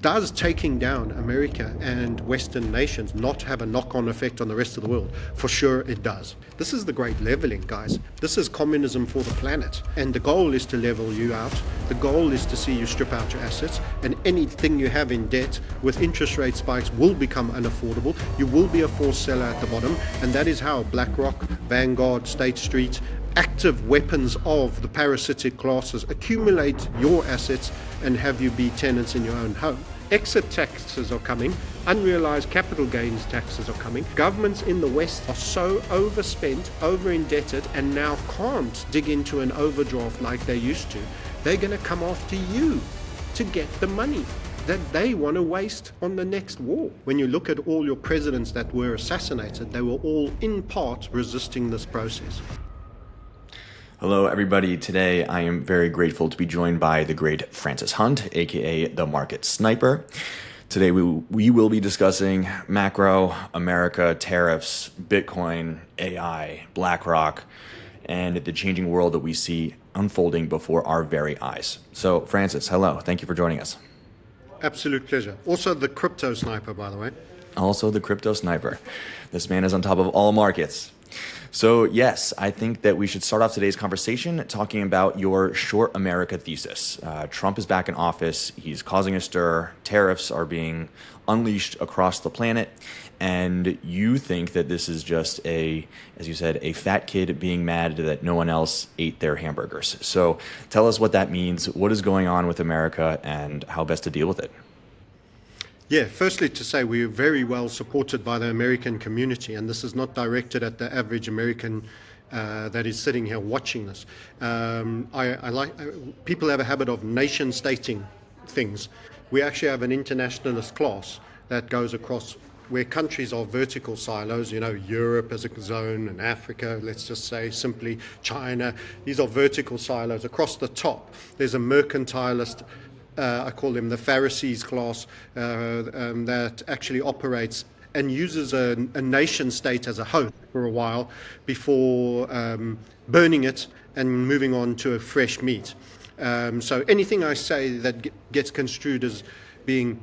Does taking down America and Western nations not have a knock-on effect on the rest of the world? For sure it does. This is the great leveling, guys. This is communism for the planet. And the goal is to level you out. The goal is to see you strip out your assets, and anything you have in debt with interest rate spikes will become unaffordable. You will be a forced seller at the bottom, and that is how BlackRock, Vanguard, State Street, active weapons of the parasitic classes accumulate your assets and have you be tenants in your own home. Exit taxes are coming, unrealized capital gains taxes are coming. Governments in the West are so overspent, over-indebted, and now can't dig into an overdraft like they used to. They're going to come after you to get the money that they want to waste on the next war. When you look at all your presidents that were assassinated, they were all in part resisting this process. Hello, everybody. Today, I am very grateful to be joined by the great Francis Hunt, aka the Market Sniper. Today, we will be discussing macro, America, tariffs, Bitcoin, AI, BlackRock, and the changing world that we see unfolding before our very eyes. So, Francis, hello. Thank you for joining us. Absolute pleasure. Also the crypto sniper, by the way. Also the crypto sniper. This man is on top of all markets. So yes, I think that we should start off today's conversation talking about your short America thesis. Trump is back in office. He's causing a stir. Tariffs are being unleashed across the planet. And you think that this is just as you said, a fat kid being mad that no one else ate their hamburgers. So tell us what that means. What is going on with America and how best to deal with it? Yeah, firstly to say we're very well supported by the American community, and this is not directed at the average American that is sitting here watching this. People have a habit of nation stating things. We actually have an internationalist class that goes across where countries are vertical silos, Europe as a zone and Africa, let's just say simply China. These are vertical silos. Across the top, there's a mercantilist, I call them the Pharisees class, that actually operates and uses a nation state as a host for a while before burning it and moving on to a fresh meat. So anything I say that gets construed as being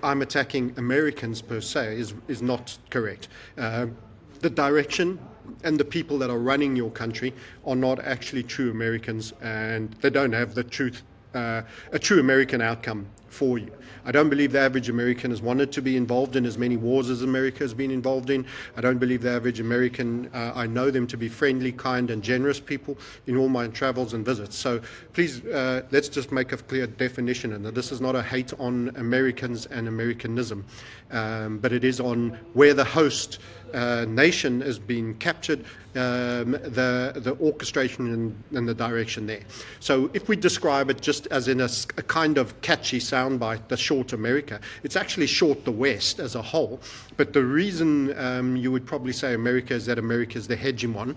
I'm attacking Americans per se is not correct. The direction and the people that are running your country are not actually true Americans, and they don't have the truth, a true American outcome for you. I don't believe the average American has wanted to be involved in as many wars as America has been involved in. I don't believe the average American, I know them to be friendly, kind, and generous people in all my travels and visits. So please, let's just make a clear definition, and that this is not a hate on Americans and Americanism, but it is on where the host nation has been captured, the orchestration and the direction there. So if we describe it just as in a kind of catchy soundbite, the short America, it's actually short the West as a whole. But the reason you would probably say America is that America is the hegemon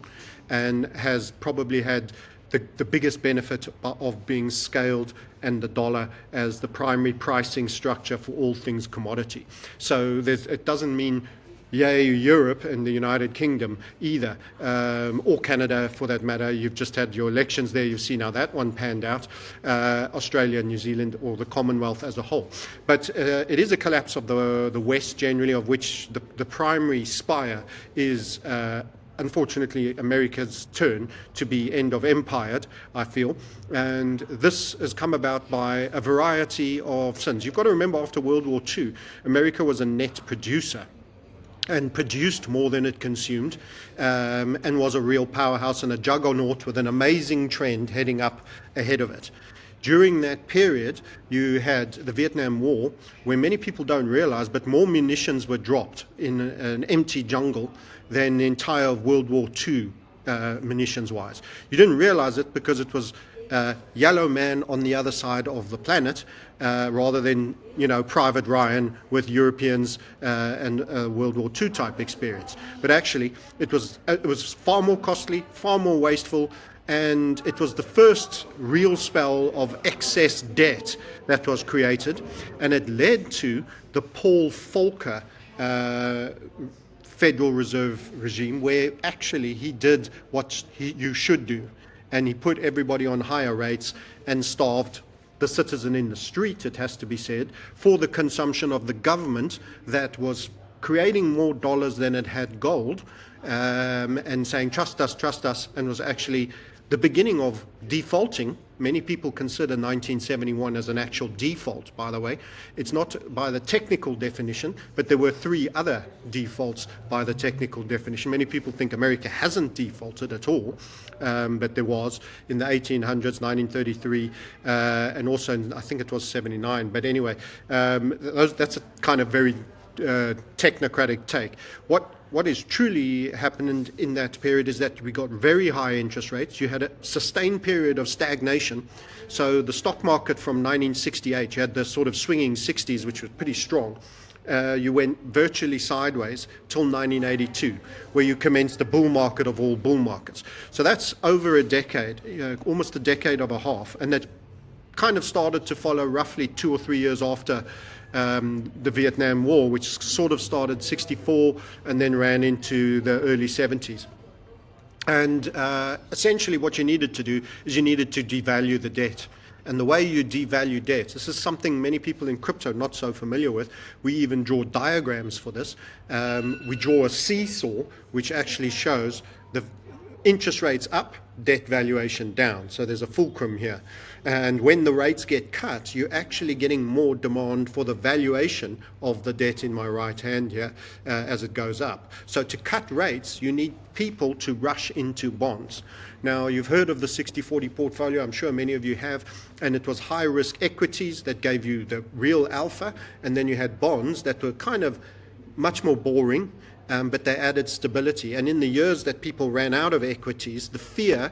and has probably had the biggest benefit of being scaled and the dollar as the primary pricing structure for all things commodity. So it doesn't mean yay Europe and the United Kingdom either, or Canada for that matter. You've just had your elections there. You've seen how that one panned out. Australia, New Zealand, or the Commonwealth as a whole. But it is a collapse of the West generally, of which the primary spire is unfortunately America's turn to be end of empired, I feel. And this has come about by a variety of sins. You've got to remember, after World War II, America was a net producer and produced more than it consumed, and was a real powerhouse and a juggernaut with an amazing trend heading up ahead of it. During that period, you had the Vietnam War, where many people don't realize, but more munitions were dropped in an empty jungle than the entire World War II, munitions-wise. You didn't realize it because it was yellow man on the other side of the planet, rather than Private Ryan with Europeans and World War II type experience. But actually, it was far more costly, far more wasteful, and it was the first real spell of excess debt that was created, and it led to the Paul Volcker Federal Reserve regime, where actually he did what you should do. And he put everybody on higher rates and starved the citizen in the street, it has to be said, for the consumption of the government that was creating more dollars than it had gold, and saying, trust us, and was actually the beginning of defaulting. Many people consider 1971 as an actual default, by the way. It's not by the technical definition, but there were 3 other defaults by the technical definition. Many people think America hasn't defaulted at all, but there was in the 1800s, 1933, and also in, I think it was 79. But anyway, that's a kind of very technocratic take. What is truly happened in that period is that we got very high interest rates. You had a sustained period of stagnation. So the stock market from 1968, you had the sort of swinging 60s, which was pretty strong. You went virtually sideways till 1982, where you commenced the bull market of all bull markets. So that's over a decade, almost a decade and a half. And that kind of started to follow roughly 2 or 3 years after the Vietnam War, which sort of started 64 and then ran into the early 70s. And essentially what you needed to do is you needed to devalue the debt. And the way you devalue debt, this is something many people in crypto are not so familiar with. We even draw diagrams for this. We draw a seesaw, which actually shows the interest rates up, debt valuation down. So there's a fulcrum here. And when the rates get cut, you're actually getting more demand for the valuation of the debt in my right hand here as it goes up. So to cut rates, you need people to rush into bonds. Now, you've heard of the 60-40 portfolio. I'm sure many of you have. And it was high-risk equities that gave you the real alpha. And then you had bonds that were kind of much more boring, but they added stability. And in the years that people ran out of equities, the fear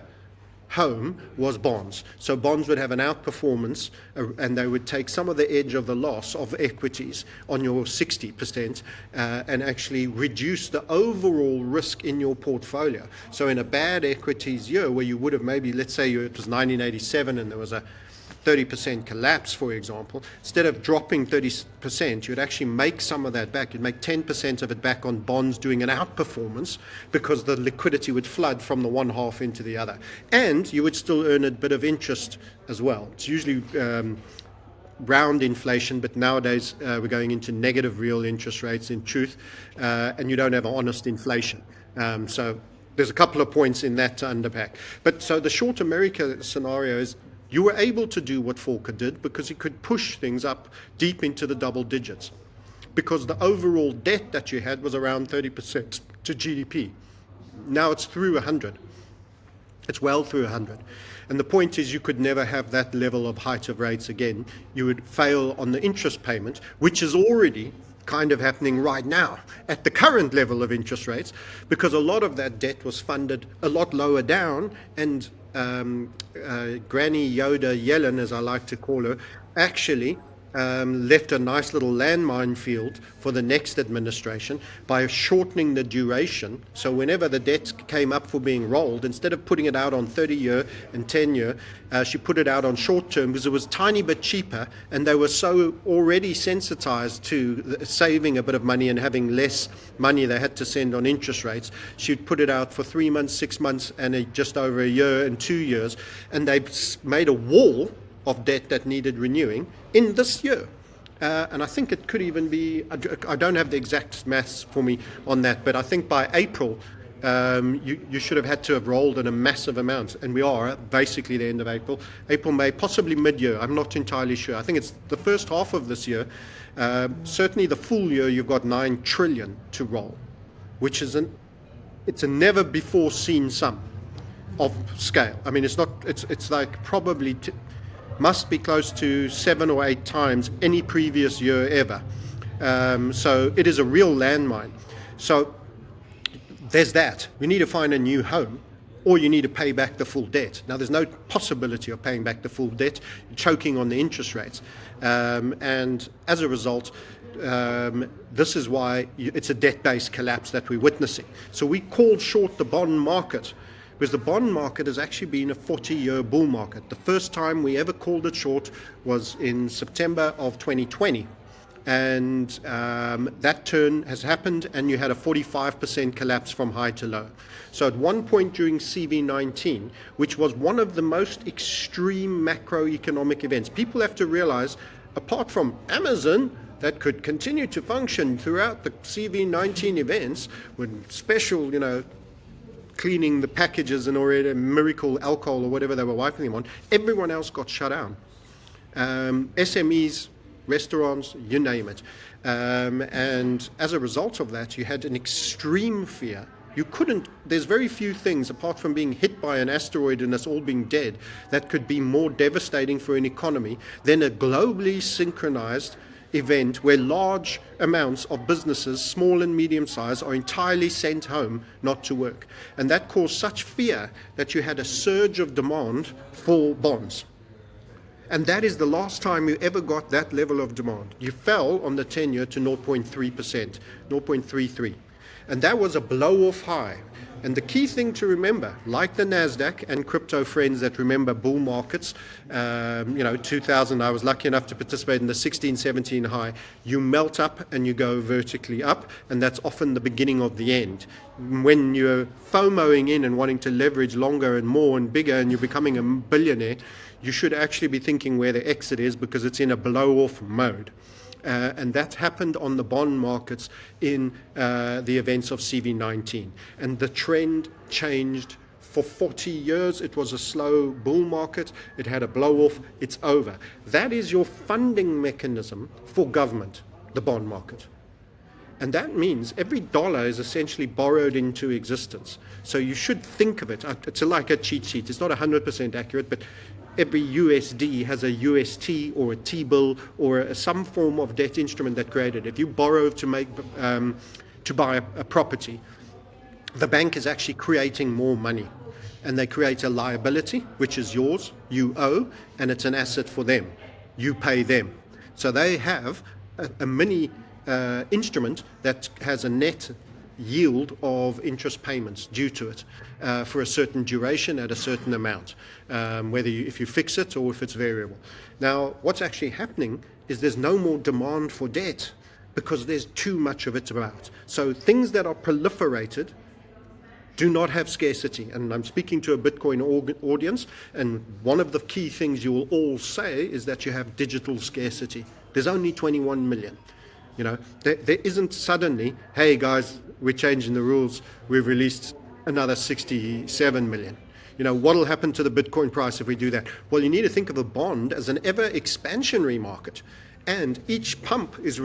home was bonds. So bonds would have an outperformance, and they would take some of the edge of the loss of equities on your 60% and actually reduce the overall risk in your portfolio. So in a bad equities year where you would have maybe, let's say it was 1987 and there was a 30% collapse, for example, instead of dropping 30%, you'd actually make some of that back. You'd make 10% of it back on bonds doing an outperformance because the liquidity would flood from the one half into the other. And you would still earn a bit of interest as well. It's usually round inflation, but nowadays we're going into negative real interest rates in truth, and you don't have honest inflation. So there's a couple of points in that to unpack. But so the short America scenario is, you were able to do what Volcker did because he could push things up deep into the double digits because the overall debt that you had was around 30% to GDP. Now it's through 100. It's well through 100. And the point is you could never have that level of height of rates again. You would fail on the interest payment, which is already kind of happening right now at the current level of interest rates because a lot of that debt was funded a lot lower down, and Granny Yoda Yellen, as I like to call her, actually left a nice little landmine field for the next administration by shortening the duration. So whenever the debt came up for being rolled, instead of putting it out on 30-year and 10-year, she put it out on short term because it was a tiny bit cheaper, and they were so already sensitized to saving a bit of money and having less money they had to send on interest rates. She'd put it out for 3 months, 6 months, and just over a year and 2 years, and they made a wall of debt that needed renewing in this year. And I think it could even be, I don't have the exact maths for me on that, but I think by April, you should have had to have rolled in a massive amount. And we are at basically the end of April, May, possibly mid-year. I'm not entirely sure. I think it's the first half of this year. Certainly the full year, you've got 9 trillion to roll, which is it's a never before seen sum of scale. I mean, it's like probably must be close to 7 or 8 times any previous year ever. So it is a real landmine. So there's that. We need to find a new home, or you need to pay back the full debt. Now, there's no possibility of paying back the full debt, choking on the interest rates. And as a result, this is why it's a debt-based collapse that we're witnessing. So we called short the bond market, because the bond market has actually been a 40-year bull market. The first time we ever called it short was in September of 2020, And that turn has happened, and you had a 45% collapse from high to low. So at one point during CV19, which was one of the most extreme macroeconomic events, people have to realize, apart from Amazon, that could continue to function throughout the CV19 events with special, cleaning the packages and already miracle alcohol or whatever they were wiping them on, everyone else got shut down. SMEs, restaurants, you name it. And as a result of that, you had an extreme fear. There's very few things, apart from being hit by an asteroid and us all being dead, that could be more devastating for an economy than a globally synchronized event where large amounts of businesses, small and medium size, are entirely sent home not to work. And that caused such fear that you had a surge of demand for bonds. And that is the last time you ever got that level of demand. You fell on the 10-year to 0.3%, 0.33. And that was a blow-off high. And the key thing to remember, like the NASDAQ and crypto friends that remember bull markets, 2000, I was lucky enough to participate in the 16, 17 high. You melt up and you go vertically up, and that's often the beginning of the end. When you're FOMOing in and wanting to leverage longer and more and bigger and you're becoming a billionaire, you should actually be thinking where the exit is, because it's in a blow-off mode. And that happened on the bond markets in the events of CV19. And the trend changed. For 40 years, it was a slow bull market. It had a blow-off. It's over. That is your funding mechanism for government, the bond market. And that means every dollar is essentially borrowed into existence. So you should think of it. It's like a cheat sheet. It's not 100% accurate, but every USD has a UST or a T-bill or some form of debt instrument that created. If you borrow to buy a property, the bank is actually creating more money. And they create a liability, which is yours, you owe, and it's an asset for them. You pay them. So they have a mini instrument that has a net yield of interest payments due to it for a certain duration at a certain amount, if you fix it or if it's variable. Now, what's actually happening is there's no more demand for debt because there's too much of it about. So things that are proliferated do not have scarcity. And I'm speaking to a Bitcoin audience, and one of the key things you will all say is that you have digital scarcity. There's only 21 million. There isn't suddenly, hey guys, we're changing the rules, we've released another 67 million. What will happen to the Bitcoin price if we do that? Well, you need to think of a bond as an ever expansionary market. And each pump is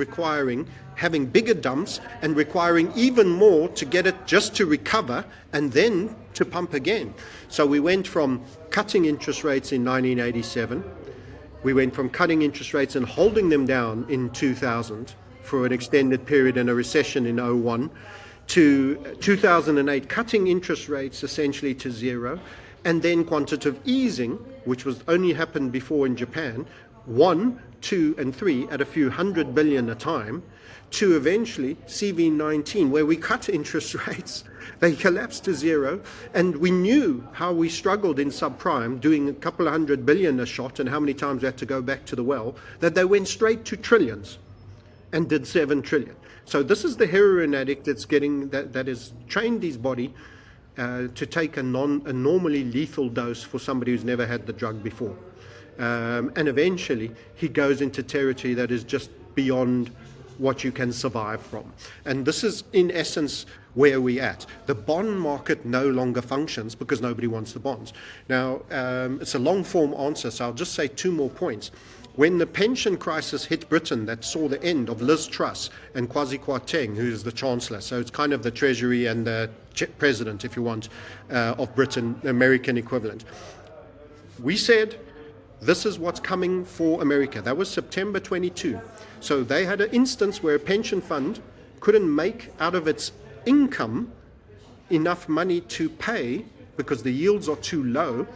having bigger dumps and requiring even more to get it just to recover and then to pump again. So we went from cutting interest rates in 1987, we went from cutting interest rates and holding them down in 2000 for an extended period and a recession in 01, to 2008 cutting interest rates essentially to zero, and then quantitative easing, which was only happened before in Japan, 1, 2, and 3 at a few $100 billion a time, to eventually CV19, where we cut interest rates, they collapsed to zero, and we knew how we struggled in subprime, doing a couple of $100 billion a shot, and how many times we had to go back to the well, that they went straight to trillions and did 7 trillion. So this is the heroin addict that has trained his body to take a normally lethal dose for somebody who's never had the drug before. And eventually he goes into territory that is just beyond what you can survive from. And this is in essence where we're at. The bond market no longer functions because nobody wants the bonds. Now, it's a long form answer, so I'll just say 2 more points. When the pension crisis hit Britain, that saw the end of Liz Truss and Kwasi Kwarteng, who is the Chancellor, so it's kind of the Treasury and the President, if you want, of Britain, the American equivalent. We said, this is what's coming for America. That was September 22. So they had an instance where a pension fund couldn't make out of its income enough money to pay, because the yields are too low,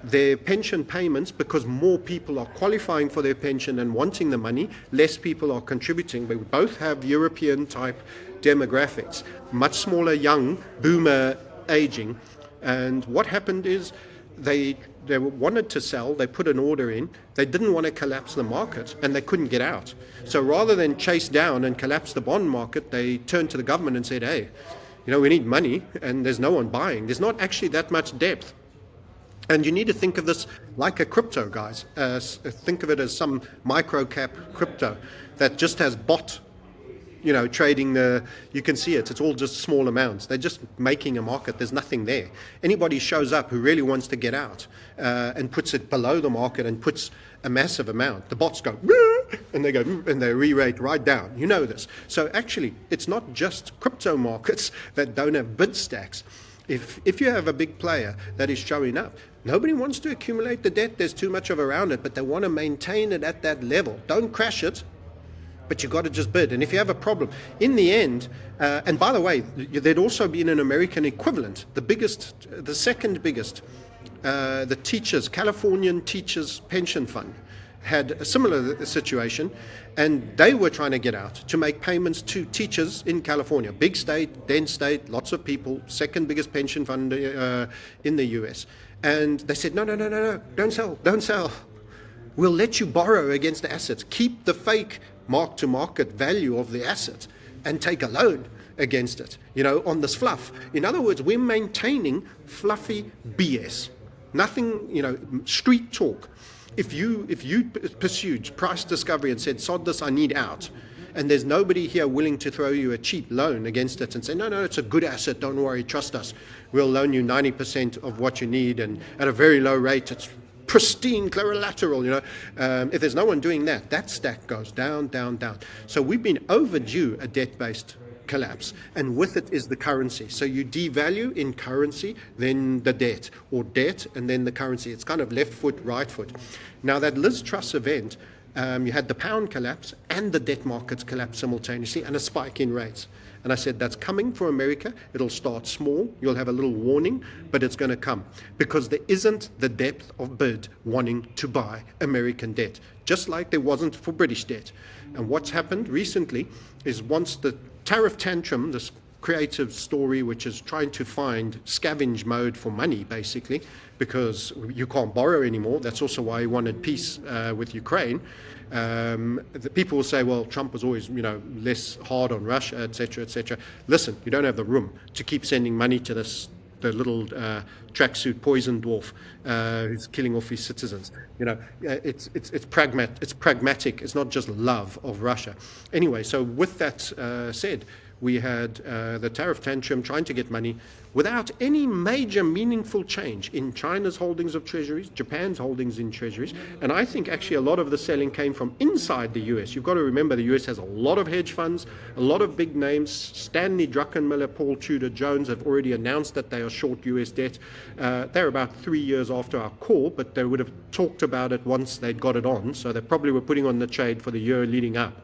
their pension payments, because more people are qualifying for their pension and wanting the money, less people are contributing. But we both have European type demographics, much smaller, young, boomer aging. And what happened is they they wanted to sell, they put an order in, they didn't want to collapse the market, and they couldn't get out. So rather than chase down and collapse the bond market, they turned to the government and said, hey, we need money, and there's no one buying. There's not actually that much depth. And you need to think of this like a crypto, guys. Think of it as some micro-cap crypto that just has bot, trading you can see it. It's all just small amounts. They're just making a market. There's nothing there. Anybody shows up who really wants to get out and puts it below the market and puts a massive amount, the bots go, and they go, and they re-rate right down. You know this. So actually, it's not just crypto markets that don't have bid stacks. If you have a big player that is showing up, nobody wants to accumulate the debt. There's too much of around it, but they want to maintain it at that level. Don't crash it, but you've got to just bid. And if you have a problem, in the end, and by the way, there'd also been an American equivalent, the second biggest, the teachers, Californian Teachers Pension Fund, had a similar situation, and they were trying to get out to make payments to teachers in California. Big state, dense state, lots of people, second biggest pension fund in the US. And they said, no, don't sell. We'll let you borrow against the assets. Keep the fake mark-to-market value of the asset and take a loan against it, on this fluff. In other words, we're maintaining fluffy BS. Nothing, street talk. If you pursued price discovery and said, sod this, I need out, and there's nobody here willing to throw you a cheap loan against it and say, no, it's a good asset, don't worry, trust us. We'll loan you 90% of what you need and at a very low rate. It's pristine collateral, If there's no one doing that, that stack goes down, down, down. So we've been overdue a debt-based collapse, and with it is the currency. So you devalue in currency, then the debt, or debt and then the currency. It's kind of left foot, right foot. Now that Liz Truss event, you had the pound collapse and the debt markets collapse simultaneously, and a spike in rates. And I said, that's coming for America. It'll start small. You'll have a little warning, but it's going to come because there isn't the depth of bid wanting to buy American debt, just like there wasn't for British debt. And what's happened recently is once the tariff tantrum, this creative story which is trying to find scavenge mode for money, basically, because you can't borrow anymore. That's also why he wanted peace with Ukraine. The people will say, well, Trump was always, less hard on Russia, etc., etc. Listen, you don't have the room to keep sending money to the little tracksuit poison dwarf who's killing off his citizens. It's pragmatic. It's not just love of Russia. Anyway, so with that said, we had the tariff tantrum trying to get money without any major meaningful change in China's holdings of treasuries, Japan's holdings in treasuries, and I think actually a lot of the selling came from inside the US. You've got to remember the US has a lot of hedge funds, a lot of big names. Stanley Druckenmiller, Paul Tudor Jones have already announced that they are short US debt. They're about 3 years after our call, but they would have talked about it once they'd got it on, so they probably were putting on the trade for the year leading up.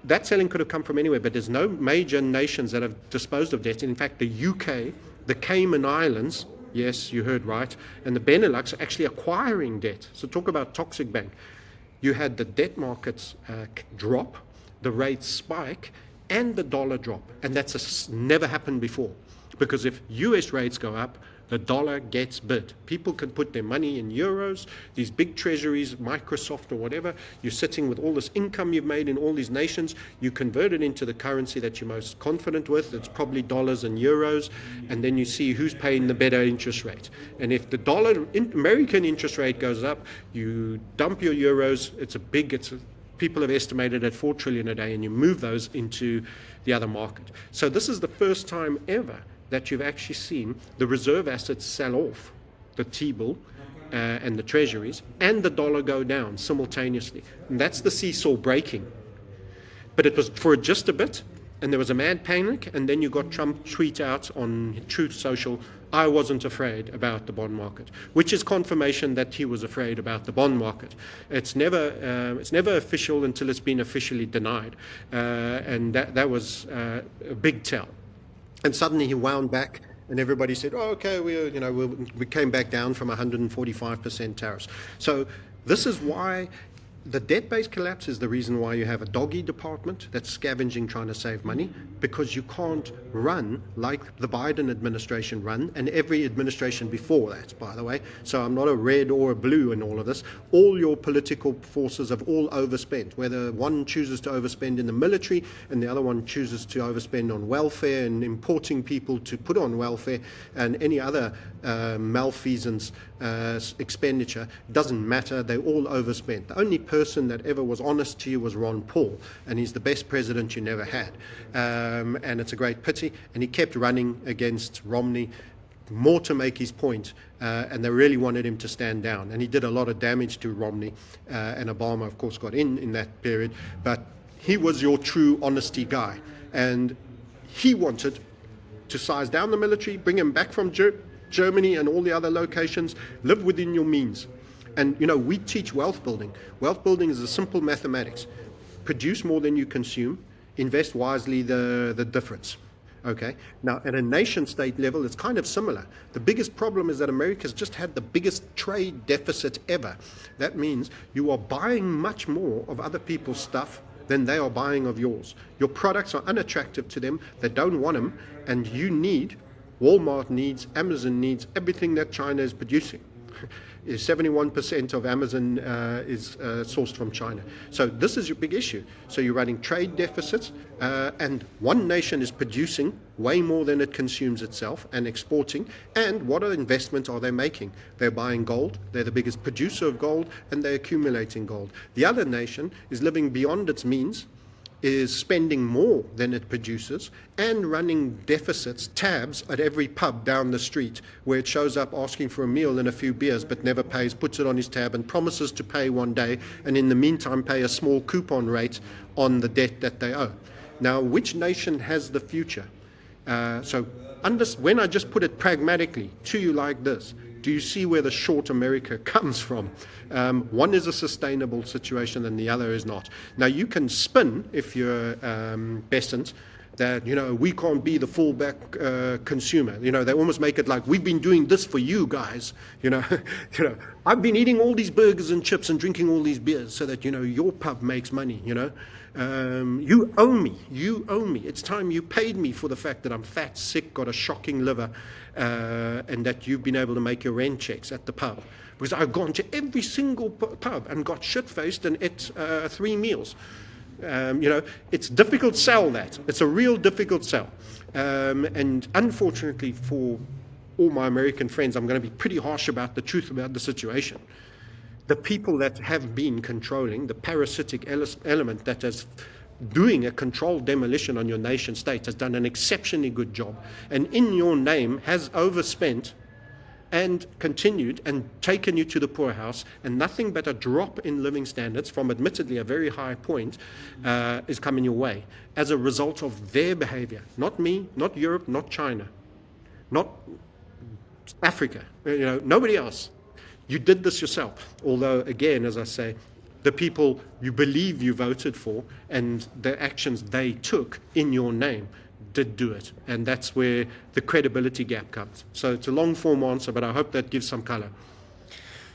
That selling could have come from anywhere, but there's no major nations that have disposed of debt. In fact, the UK, the Cayman Islands, yes, you heard right, and the Benelux are actually acquiring debt. So talk about toxic bank. You had the debt markets drop, the rates spike, and the dollar drop. And that's never happened before. Because if US rates go up, the dollar gets bid. People can put their money in euros, these big treasuries, Microsoft or whatever. You're sitting with all this income you've made in all these nations. You convert it into the currency that you're most confident with. It's probably dollars and euros. And then you see who's paying the better interest rate. And if the American interest rate goes up, you dump your euros. People have estimated at 4 trillion a day, and you move those into the other market. So this is the first time ever that you've actually seen the reserve assets sell off, the T-bill and the treasuries, and the dollar go down simultaneously. And that's the seesaw breaking. But it was for just a bit, and there was a mad panic, and then you got Trump tweet out on Truth Social, I wasn't afraid about the bond market, which is confirmation that he was afraid about the bond market. It's never official until it's been officially denied, and that was a big tell. And suddenly he wound back, and everybody said, "Oh, okay, we came back down from 145% tariffs." So this is why the debt-based collapse is the reason why you have a doggy department that's scavenging, trying to save money, because you can't run like the Biden administration run, and every administration before that, by the way. So I'm not a red or a blue in all of this. All your political forces have all overspent, whether one chooses to overspend in the military and the other one chooses to overspend on welfare and importing people to put on welfare and any other malfeasance expenditure. Doesn't matter, they all overspent. The only person that ever was honest to you was Ron Paul, and he's the best president you never had. And it's a great pity. And he kept running against Romney, more to make his point, and they really wanted him to stand down. And he did a lot of damage to Romney, and Obama, of course, got in that period. But he was your true honesty guy. And he wanted to size down the military, bring him back from Germany and all the other locations, live within your means. And, we teach wealth building. Wealth building is a simple mathematics. Produce more than you consume, invest wisely the difference. Okay. Now, at a nation-state level, it's kind of similar. The biggest problem is that America's just had the biggest trade deficit ever. That means you are buying much more of other people's stuff than they are buying of yours. Your products are unattractive to them. They don't want them. And Walmart needs, Amazon needs everything that China is producing. 71% of Amazon is sourced from China. So this is your big issue. So you're running trade deficits, and one nation is producing way more than it consumes itself and exporting. And what investments are they making? They're buying gold. They're the biggest producer of gold, and they're accumulating gold. The other nation is living beyond its means, is spending more than it produces, and running deficits, tabs at every pub down the street, where it shows up asking for a meal and a few beers but never pays, puts it on his tab and promises to pay one day, and in the meantime pay a small coupon rate on the debt that they owe. Now, which nation has the future? When I just put it pragmatically to you like this, do you see where the short America comes from? One is a sustainable situation and the other is not. Now, you can spin, if you're Besant, that, we can't be the fallback consumer. They almost make it like, we've been doing this for you guys. I've been eating all these burgers and chips and drinking all these beers so that, your pub makes money, you owe me. It's time you paid me for the fact that I'm fat, sick, got a shocking liver, and that you've been able to make your rent checks at the pub. Because I've gone to every single pub and got shit-faced and ate 3 meals. It's difficult sell that. It's a real difficult sell. And unfortunately for all my American friends, I'm going to be pretty harsh about the truth about the situation. The people that have been controlling, the parasitic element that is doing a controlled demolition on your nation state, has done an exceptionally good job, and in your name has overspent and continued and taken you to the poorhouse, and nothing but a drop in living standards from admittedly a very high point is coming your way as a result of their behavior. Not me, not Europe, not China, not Africa, nobody else. You did this yourself. Although, again, as I say, the people you believe you voted for and the actions they took in your name did do it. And that's where the credibility gap comes. So it's a long form answer, but I hope that gives some color.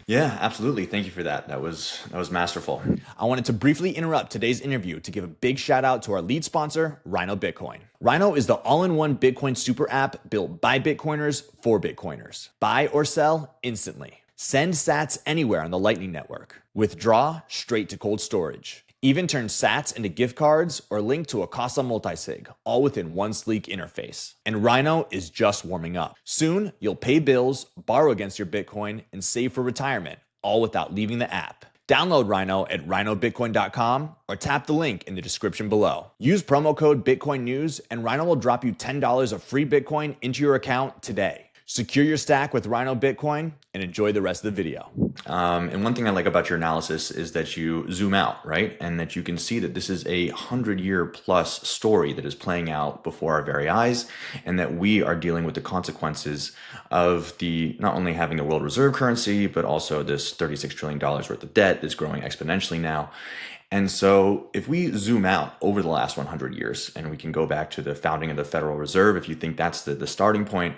Yeah, absolutely. Thank you for that. That was masterful. I wanted to briefly interrupt today's interview to give a big shout out to our lead sponsor, Rhino Bitcoin. Rhino is the all-in-one Bitcoin super app built by Bitcoiners for Bitcoiners. Buy or sell instantly. Send sats anywhere on the Lightning Network. Withdraw straight to cold storage. Even turn sats into gift cards or link to a Casa multisig, all within one sleek interface. And Rhino is just warming up. Soon, you'll pay bills, borrow against your Bitcoin, and save for retirement, all without leaving the app. Download Rhino at rhinobitcoin.com or tap the link in the description below. Use promo code BitcoinNews and Rhino will drop you $10 of free Bitcoin into your account today. Secure your stack with Rhino Bitcoin and enjoy the rest of the video. And one thing I like about your analysis is that you zoom out, right? And that you can see that this is a 100-year plus story that is playing out before our very eyes, and that we are dealing with the consequences of the not only having the world reserve currency, but also this $36 trillion worth of debt that's growing exponentially now. And so if we zoom out over the last 100 years, and we can go back to the founding of the Federal Reserve, if you think that's the starting point,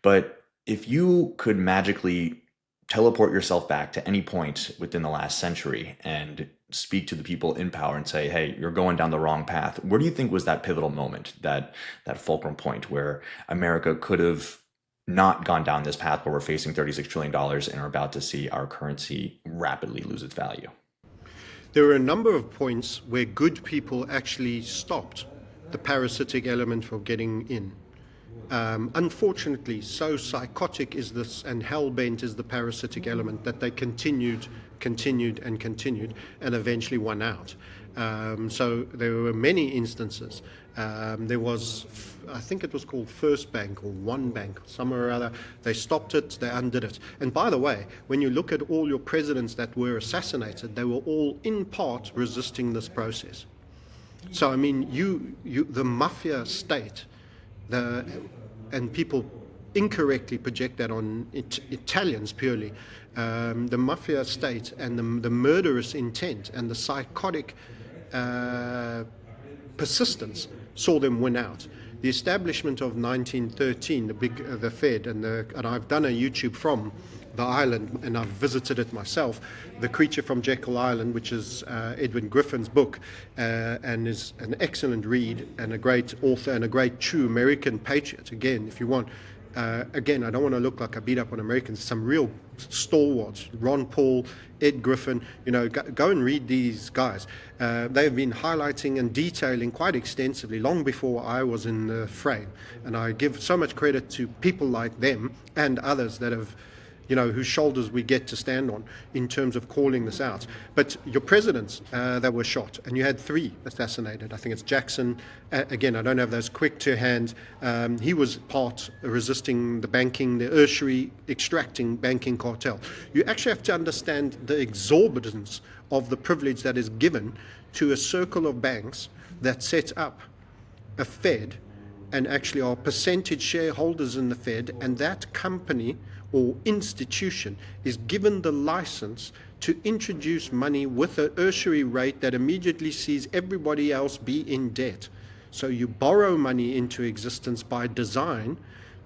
but if you could magically teleport yourself back to any point within the last century and speak to the people in power and say, hey, you're going down the wrong path. Where do you think was that pivotal moment, that fulcrum point where America could have not gone down this path where we're facing $36 trillion and are about to see our currency rapidly lose its value? There were a number of points where good people actually stopped the parasitic element from getting in. Unfortunately, so psychotic is this and hell-bent is the parasitic element that they continued, and eventually won out. So there were many instances. There was, I think it was called First Bank or One Bank, somewhere or other. They stopped it, they undid it. And by the way, when you look at all your presidents that were assassinated, they were all in part resisting this process. So I mean, the mafia state, and people incorrectly project that on Italians purely. The mafia state and the murderous intent and the psychotic persistence saw them win out. The establishment of 1913, the Fed, and I've done a YouTube from the island, and I've visited it myself, The Creature from Jekyll Island, which is Edwin Griffin's book, and is an excellent read and a great author and a great true American patriot. Again, if you want, again, I don't want to look like I beat up on Americans. Some real stalwarts, Ron Paul, Ed Griffin, go and read these guys. They've been highlighting and detailing quite extensively long before I was in the frame. And I give so much credit to people like them and others that have, whose shoulders we get to stand on in terms of calling this out. But your presidents that were shot, and you had 3 assassinated. I think it's Jackson. Again, I don't have those quick to hand. He was part resisting the tertiary extracting banking cartel. You actually have to understand the exorbitance of the privilege that is given to a circle of banks that set up a Fed and actually are percentage shareholders in the Fed, and that company or institution is given the license to introduce money with a tertiary rate that immediately sees everybody else be in debt. So you borrow money into existence by design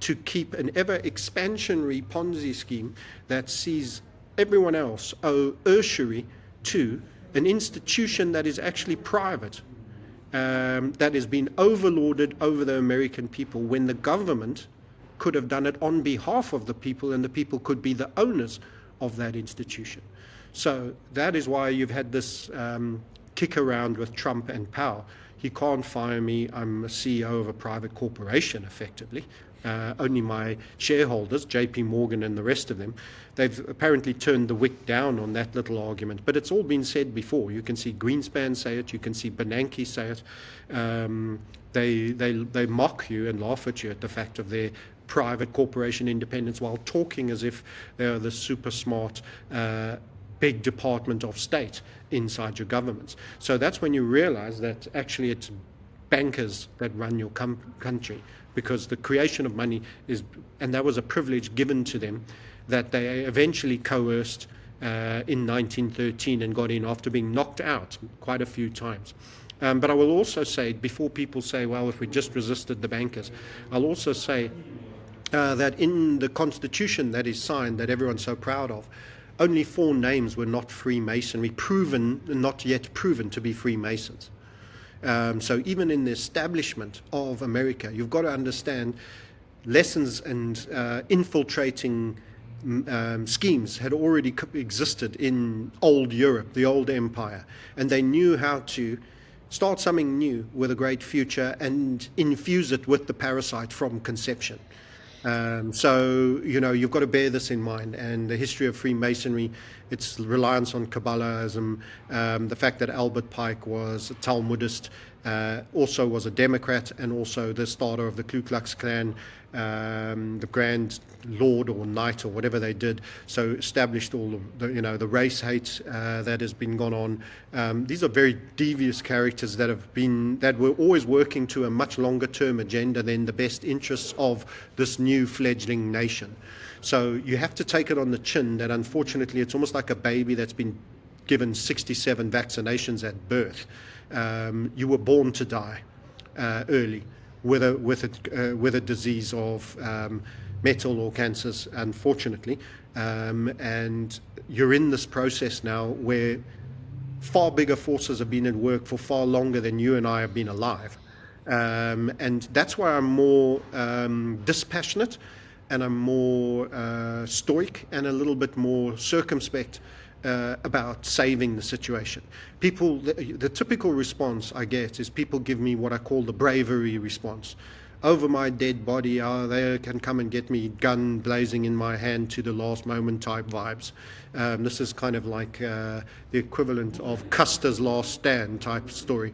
to keep an ever expansionary Ponzi scheme that sees everyone else owe tertiary to an institution that is actually private, that has been overlorded over the American people, when the government could have done it on behalf of the people, and the people could be the owners of that institution. So that is why you've had this kick around with Trump and Powell. He can't fire me. I'm a CEO of a private corporation, effectively. Only my shareholders, JP Morgan and the rest of them, they've apparently turned the wick down on that little argument. But it's all been said before. You can see Greenspan say it. You can see Bernanke say it. They mock you and laugh at you at the fact of their private corporation independence while talking as if they are the super smart big department of state inside your governments. So that's when you realize that actually it's bankers that run your country, because the creation of money is, and that was a privilege given to them that they eventually coerced in 1913 and got in after being knocked out quite a few times. But I will also say, before people say, well, if we just resisted the bankers, I'll also say that in the Constitution that is signed, that everyone's so proud of, only 4 names were not Freemasonry, not yet proven to be Freemasons. So even in the establishment of America, you've got to understand lessons and infiltrating schemes had already existed in old Europe, the old empire, and they knew how to start something new with a great future and infuse it with the parasite from conception. So, you've got to bear this in mind. And the history of Freemasonry, its reliance on Kabbalism, the fact that Albert Pike was a Talmudist, also was a Democrat, and also the starter of the Ku Klux Klan, the Grand Lord or Knight or whatever they did. So established all of the race hate that has been gone on. These are very devious characters that were always working to a much longer term agenda than the best interests of this new fledgling nation. So you have to take it on the chin that unfortunately it's almost like a baby that's been given 67 vaccinations at birth. You were born to die early with a disease of metal or cancers, unfortunately, and you're in this process now where far bigger forces have been at work for far longer than you and I have been alive. And that's why I'm more dispassionate, and I'm more stoic and a little bit more circumspect about saving the situation. People, the typical response I get is people give me what I call the bravery response. Over my dead body, they can come and get me, gun blazing in my hand to the last moment type vibes. This is kind of like the equivalent of Custer's last stand type story.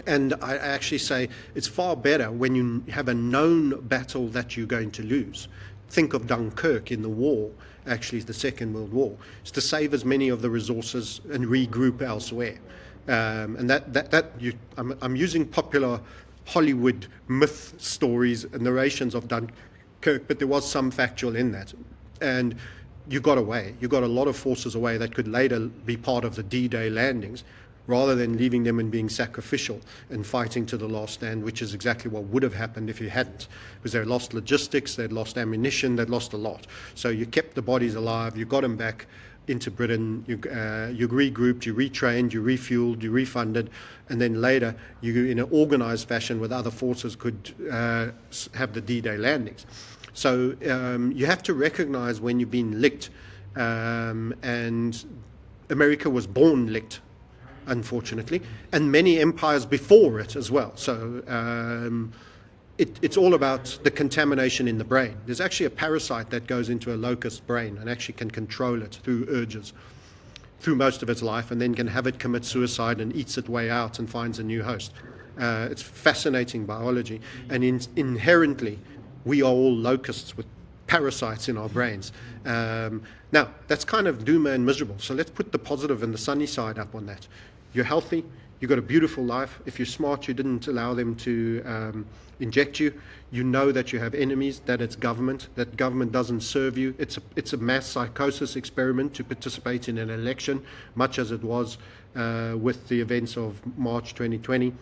And I actually say it's far better when you have a known battle that you're going to lose. Think of Dunkirk in the war, actually the Second World War. It's to save as many of the resources and regroup elsewhere. And I'm using popular Hollywood myth stories and narrations of Dunkirk, but there was some factual in that. And you got away. You got a lot of forces away that could later be part of the D-Day landings, rather than leaving them and being sacrificial and fighting to the last stand, which is exactly what would have happened if you hadn't, because they lost logistics, they'd lost ammunition, they'd lost a lot. So you kept the bodies alive, you got them back into Britain, you regrouped, you retrained, you refueled, you refunded, and then later you, in an organized fashion with other forces, could have the D-Day landings. So you have to recognize when you've been licked, and America was born licked, unfortunately, and many empires before it as well. So it's all about the contamination in the brain. There's actually a parasite that goes into a locust brain and actually can control it through urges through most of its life, and then can have it commit suicide and eats its way out and finds a new host. It's fascinating biology, and inherently we are all locusts with parasites in our brains. Now, that's kind of doom and miserable. So let's put the positive and the sunny side up on that. You're healthy. You've got a beautiful life. If you're smart, you didn't allow them to inject you. You know that you have enemies, that it's government, that government doesn't serve you. It's a mass psychosis experiment to participate in an election, much as it was with the events of March 2020.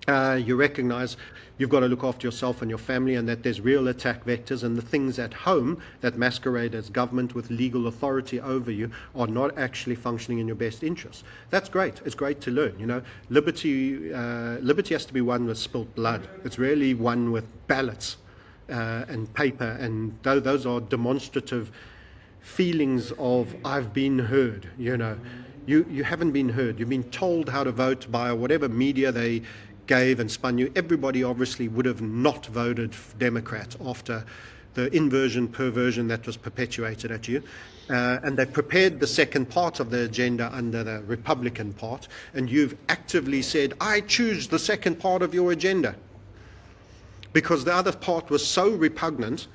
You recognize you've got to look after yourself and your family, and that there's real attack vectors, and the things at home that masquerade as government with legal authority over you are not actually functioning in your best interests. That's great. It's great to learn. You know, liberty has to be won with spilt blood. It's really won with ballots and paper, and those are demonstrative feelings of I've been heard. You know, you haven't been heard. You've been told how to vote by whatever media they gave and spun you. Everybody obviously would have not voted Democrat after the inversion, perversion that was perpetuated at you. And they prepared the second part of the agenda under the Republican part, and you've actively said, I choose the second part of your agenda. Because the other part was so repugnant,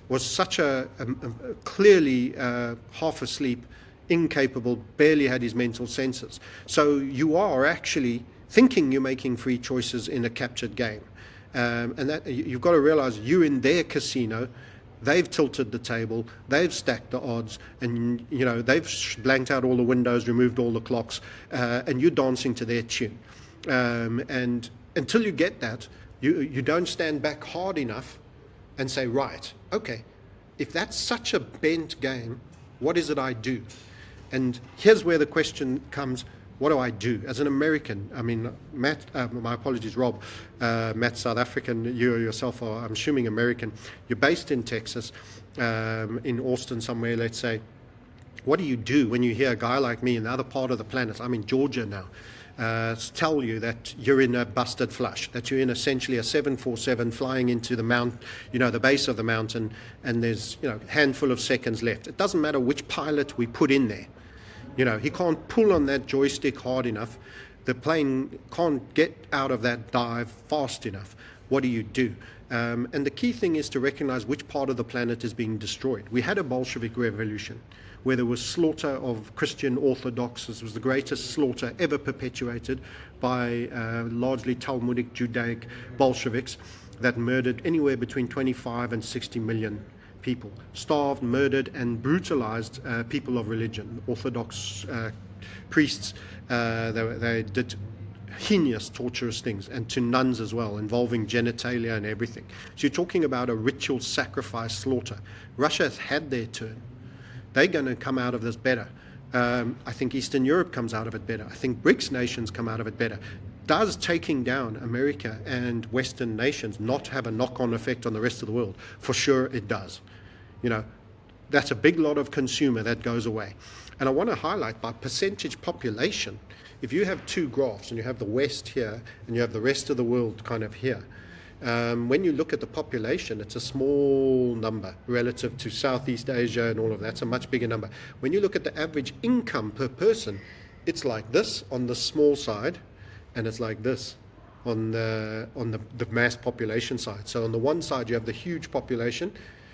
was such a clearly half asleep, incapable, barely had his mental senses. So you are actually thinking you're making free choices in a captured game. And that you've got to realize you're in their casino. They've tilted the table, they've stacked the odds, and you know they've blanked out all the windows, removed all the clocks, and you're dancing to their tune. And until you get that, you don't stand back hard enough and say, right, okay, if that's such a bent game, what is it I do? And here's where the question comes. What do I do as an American? I mean, Matt, my apologies, Rob, Matt's South African, you yourself are, I'm assuming, American. You're based in Texas, in Austin somewhere, let's say. What do you do when you hear a guy like me in the other part of the planet, I'm in Georgia now, tell you that you're in a busted flush, that you're in essentially a 747 flying into the mount, you know, the base of the mountain, and there's, you know, a handful of seconds left. It doesn't matter which pilot we put in there. You know, he can't pull on that joystick hard enough. The plane can't get out of that dive fast enough. What do? And the key thing is to recognize which part of the planet is being destroyed. We had a Bolshevik revolution where there was slaughter of Christian Orthodox. This was the greatest slaughter ever perpetuated by largely Talmudic Judaic Bolsheviks that murdered anywhere between 25 and 60 million people, starved, murdered, and brutalized people of religion. Orthodox priests, they did heinous, torturous things, and to nuns as well, involving genitalia and everything. So you're talking about a ritual sacrifice slaughter. Russia has had their turn. They're going to come out of this better. I think Eastern Europe comes out of it better. I think BRICS nations come out of it better. Does taking down America and Western nations not have a knock-on effect on the rest of the world? For sure it does. You know, that's a big lot of consumer that goes away. And I want to highlight by percentage population, if you have two graphs and you have the West here and you have the rest of the world kind of here, when you look at the population, it's a small number relative to Southeast Asia and all of that. It's a much bigger number. When you look at the average income per person, it's like this on the small side, and it's like this on the mass population side. So on the one side, you have the huge population.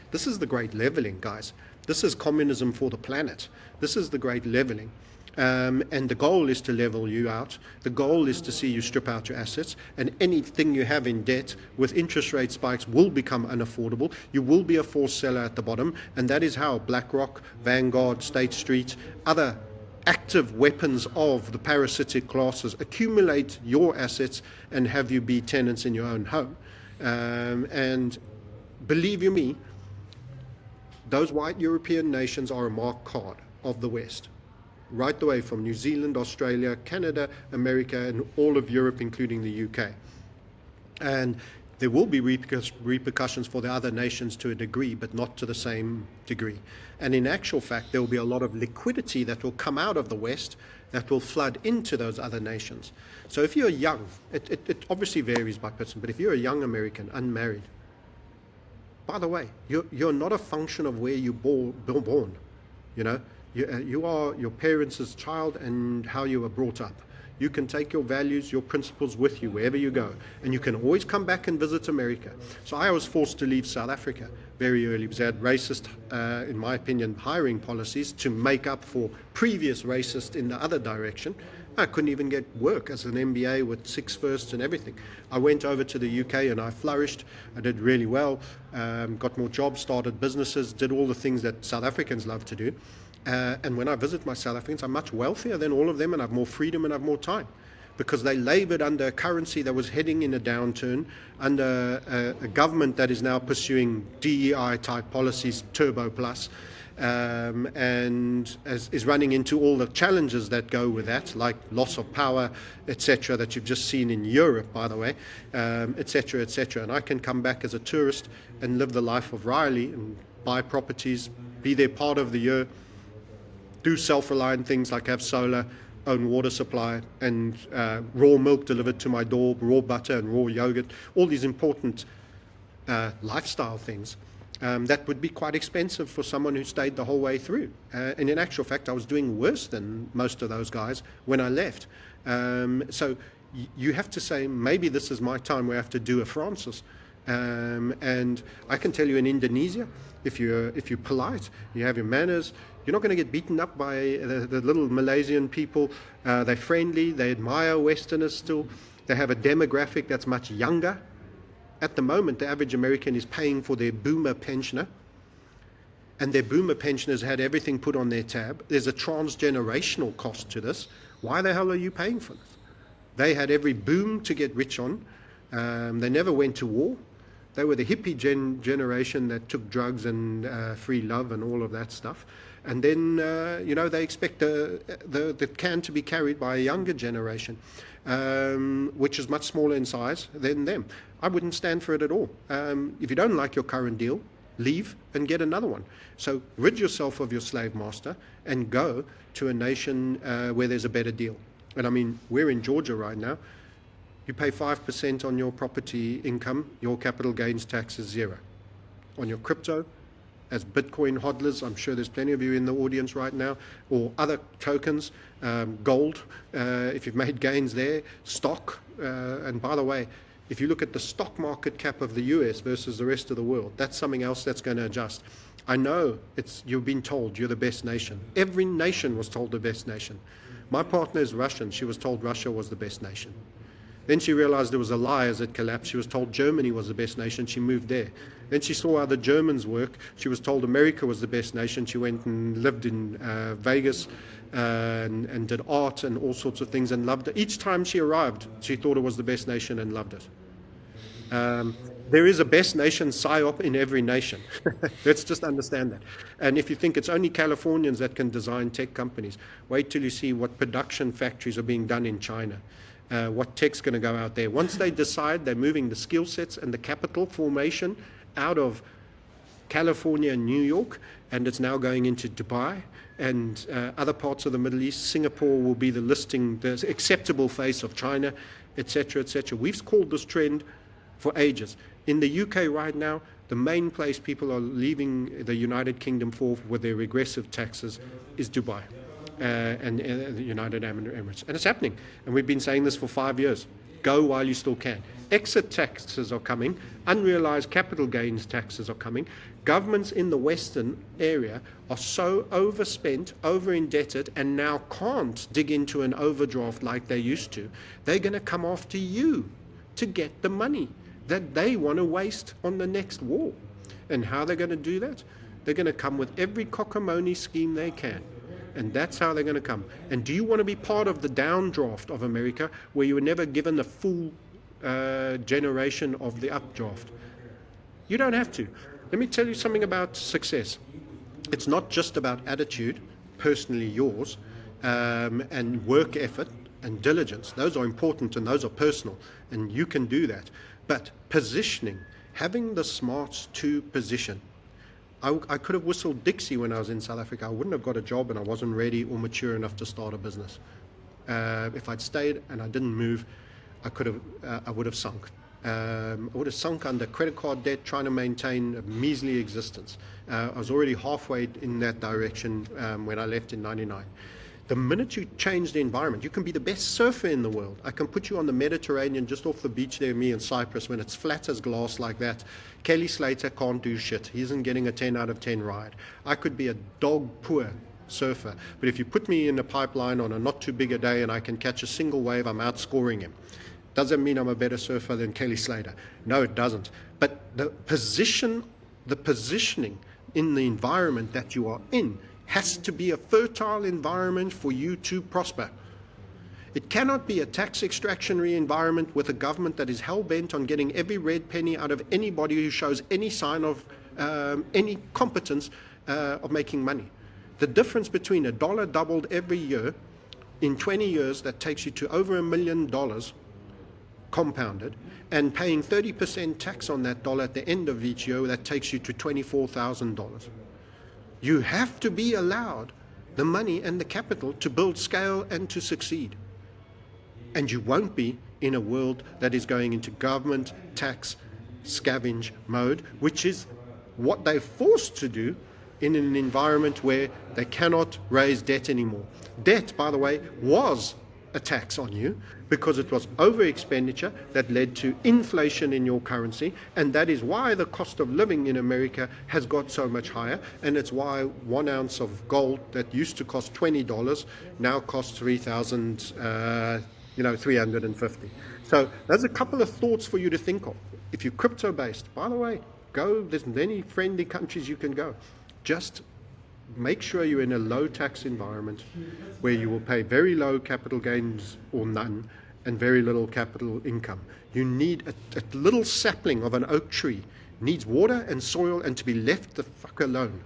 This is the great leveling, guys. This is communism for the planet. This is the great leveling. And the goal is to level you out. The goal is to see you strip out your assets, and anything you have in debt with interest rate spikes will become unaffordable. You will be a forced seller at the bottom, and that is how BlackRock, Vanguard, State Street, other active weapons of the parasitic classes accumulate your assets and have you be tenants in your own home. And believe you me, those white European nations are a marked card of the West, right the way from New Zealand, Australia, Canada, America, and all of Europe, including the UK. And there will be repercussions for the other nations to a degree, but not to the same degree. And in actual fact, there will be a lot of liquidity that will come out of the West that will flood into those other nations. So if you're young, it obviously varies by person, but if you're a young American, unmarried, by the way, you're not a function of where you're born. You know, you are your parents' child and how you were brought up. You can take your values, your principles with you wherever you go, and you can always come back and visit America. So I was forced to leave South Africa very early because they had racist, in my opinion, hiring policies to make up for previous racist in the other direction. I couldn't even get work as an MBA with 6 firsts and everything. I went over to the UK and I flourished. I did really well, got more jobs, started businesses, did all the things that South Africans love to do. And when I visit my South Africans, I'm much wealthier than all of them, and I have more freedom and I have more time, because they labored under a currency that was heading in a downturn, under a government that is now pursuing DEI type policies, Turbo Plus, and is running into all the challenges that go with that, like loss of power, etc., that you've just seen in Europe, by the way, etc., etc. And I can come back as a tourist and live the life of Riley and buy properties, be there part of the year, do self-reliant things like have solar, own water supply, and raw milk delivered to my door, raw butter and raw yogurt, all these important lifestyle things that would be quite expensive for someone who stayed the whole way through. And in actual fact, I was doing worse than most of those guys when I left. So you have to say, maybe this is my time where I have to do a Francis. And I can tell you in Indonesia, if you're polite, you have your manners, you're not going to get beaten up by the little Malaysian people. They're friendly, they admire Westerners still. They have a demographic that's much younger. At the moment, the average American is paying for their boomer pensioner, and their boomer pensioners had everything put on their tab. There's a transgenerational cost to this. Why the hell are you paying for this? They had every boom to get rich on. They never went to war. They were the hippie generation that took drugs and free love and all of that stuff. And then, they expect the can to be carried by a younger generation, which is much smaller in size than them. I wouldn't stand for it at all. If you don't like your current deal, leave and get another one. So rid yourself of your slave master and go to a nation where there's a better deal. And I mean, we're in Georgia right now. You pay 5% on your property income, your capital gains tax is 0. On your crypto, as Bitcoin hodlers, I'm sure there's plenty of you in the audience right now, or other tokens, gold, if you've made gains there, stock, and by the way, if you look at the stock market cap of the US versus the rest of the world, that's something else that's going to adjust. I know you've been told you're the best nation. Every nation was told the best nation. My partner is Russian. She was told Russia was the best nation. Then she realized there was a lie as it collapsed. She was told Germany was the best nation. She moved there. Then she saw how the Germans work. She was told America was the best nation. She went and lived in Vegas and did art and all sorts of things and loved it. Each time she arrived, she thought it was the best nation and loved it. There is a best nation psyop in every nation. Let's just understand that. And if you think it's only Californians that can design tech companies, wait till you see what production factories are being done in China. What tech's going to go out there. Once they decide they're moving the skill sets and the capital formation out of California and New York, and it's now going into Dubai and other parts of the Middle East. Singapore will be the acceptable face of China, etc., etc. We've called this trend for ages. In the UK right now, the main place people are leaving the United Kingdom for with their regressive taxes is Dubai and the United Arab Emirates. And it's happening. And we've been saying this for 5 years. Go while you still can. Exit taxes are coming. Unrealized capital gains taxes are coming. Governments in the Western area are so overspent, over-indebted, and now can't dig into an overdraft like they used to. They're going to come after you to get the money that they want to waste on the next war. And how they're going to do that? They're going to come with every cockamamie scheme they can. And that's how they're going to come. And do you want to be part of the downdraft of America where you were never given the full generation of the updraft? You don't have to. Let me tell you something about success. It's not just about attitude, personally yours, and work effort and diligence. Those are important and those are personal, and you can do that. But positioning, having the smarts to position. I could have whistled Dixie when I was in South Africa. I wouldn't have got a job and I wasn't ready or mature enough to start a business. If I'd stayed and I didn't move, I would have sunk. I would have sunk under credit card debt, trying to maintain a measly existence. I was already halfway in that direction when I left in '99. The minute you change the environment, you can be the best surfer in the world. I can put you on the Mediterranean just off the beach there, me in Cyprus, when it's flat as glass like that. Kelly Slater can't do shit. He isn't getting a 10 out of 10 ride. I could be a dog poor surfer, but if you put me in a pipeline on a not too big a day and I can catch a single wave, I'm outscoring him. Doesn't mean I'm a better surfer than Kelly Slater. No, it doesn't. But the positioning in the environment that you are in has to be a fertile environment for you to prosper. It cannot be a tax extractionary environment with a government that is hell-bent on getting every red penny out of anybody who shows any sign of any competence of making money. The difference between a dollar doubled every year in 20 years that takes you to over $1 million compounded, and paying 30% tax on that dollar at the end of each year that takes you to $24,000. You have to be allowed the money and the capital to build scale and to succeed. And you won't be in a world that is going into government tax scavenge mode, which is what they're forced to do in an environment where they cannot raise debt anymore. Debt, by the way, was a tax on you because it was over expenditure that led to inflation in your currency, and that is why the cost of living in America has got so much higher, and it's why 1 ounce of gold that used to cost $20 now costs 350. So there's a couple of thoughts for you to think of. If you're crypto based, by the way, there's many friendly countries you can go. Just make sure you're in a low tax environment where you will pay very low capital gains or none and very little capital income. You need a little sapling of an oak tree needs water and soil and to be left the fuck alone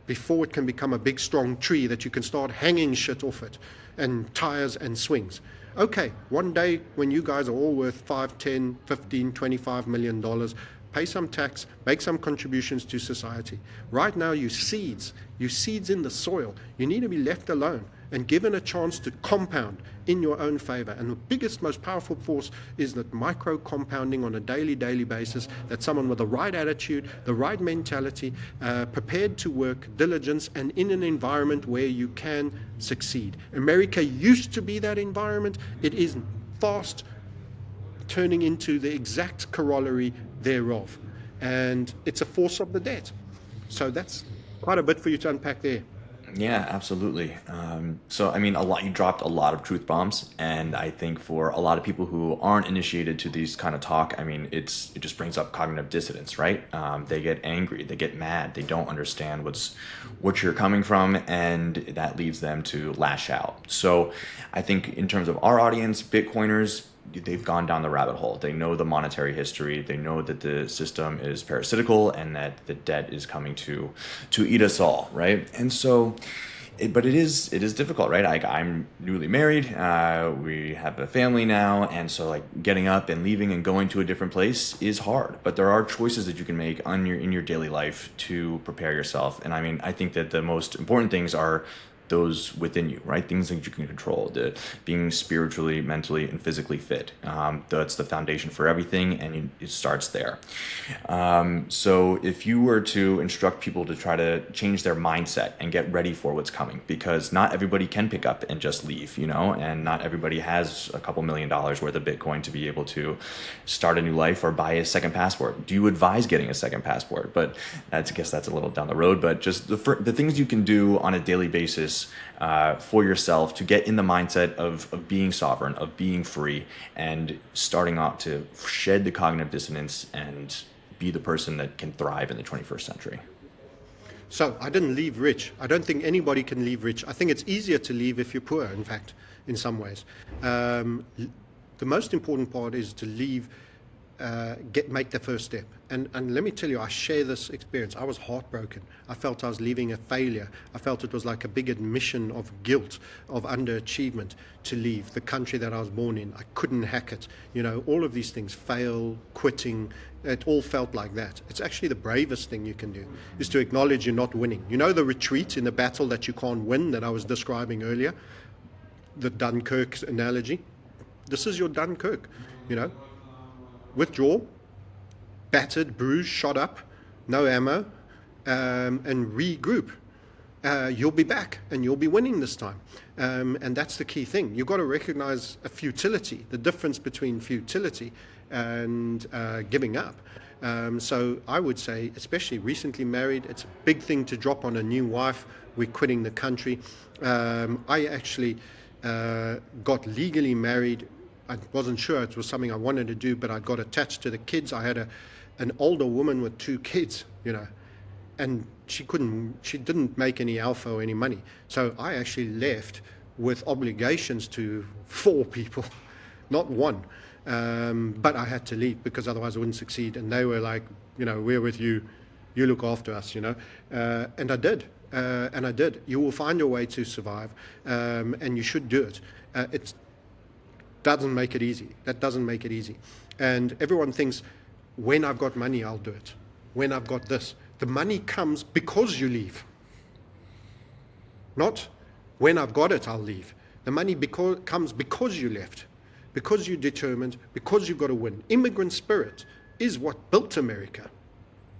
before it can become a big strong tree that you can start hanging shit off it and tires and swings. Okay, one day when you guys are all worth 5, 10, 15, 25 million dollars, pay some tax, make some contributions to society. Right now, you seeds in the soil. You need to be left alone and given a chance to compound in your own favor. And the biggest, most powerful force is that micro compounding on a daily basis, that someone with the right attitude, the right mentality, prepared to work, diligence, and in an environment where you can succeed. America used to be that environment. It is fast turning into the exact corollary thereof. And it's a force of the debt. So that's quite a bit for you to unpack there. Yeah, absolutely. So, I mean, you dropped a lot of truth bombs, and I think for a lot of people who aren't initiated to these kind of talk, I mean, it just brings up cognitive dissonance, right? They get angry, they get mad, they don't understand what you're coming from, and that leads them to lash out. So, I think in terms of our audience, Bitcoiners, they've gone down the rabbit hole. They know the monetary history. They know that the system is parasitical and that the debt is coming to eat us all, right? And so, but it is difficult, right? I'm newly married. We have a family now, and so like getting up and leaving and going to a different place is hard. But there are choices that you can make in your daily life to prepare yourself. And I mean, I think that the most important things are those within you, right? Things that you can control, being spiritually, mentally, and physically fit. That's the foundation for everything, and it starts there. So if you were to instruct people to try to change their mindset and get ready for what's coming, because not everybody can pick up and just leave, and not everybody has a couple $1 million worth of Bitcoin to be able to start a new life or buy a second passport. Do you advise getting a second passport? But I guess that's a little down the road, but just the things you can do on a daily basis for yourself to get in the mindset of being sovereign, of being free, and starting out to shed the cognitive dissonance and be the person that can thrive in the 21st century. So I didn't leave rich. I don't think anybody can leave rich. I think it's easier to leave if you're poor, in fact, in some ways. The most important part is to leave, make the first step. And let me tell you, I share this experience. I was heartbroken. I felt I was leaving a failure. I felt it was like a big admission of guilt, of underachievement to leave the country that I was born in. I couldn't hack it. All of these things, fail, quitting, it all felt like that. It's actually the bravest thing you can do, is to acknowledge you're not winning. The retreat in the battle that you can't win that I was describing earlier, the Dunkirk analogy. This is your Dunkirk, Withdraw, battered, bruised, shot up, no ammo, and regroup. You'll be back and you'll be winning this time. And that's the key thing. You've got to recognize a futility, the difference between futility and giving up. So I would say, especially recently married, it's a big thing to drop on a new wife. We're quitting the country. I actually got legally married. I wasn't sure it was something I wanted to do, but I got attached to the kids. I had an older woman with 2 kids, and she didn't make any alpha or any money. So I actually left with obligations to 4 people, not 1. But I had to leave because otherwise I wouldn't succeed. And they were like, we're with you, you look after us, and I did. And I did. You will find your way to survive, and you should do it. It doesn't make it easy. That doesn't make it easy. And everyone thinks, when I've got money, I'll do it. When I've got this. The money comes because you leave. Not when I've got it, I'll leave. The money comes because you left, because you're determined, because you've got to win. Immigrant spirit is what built America.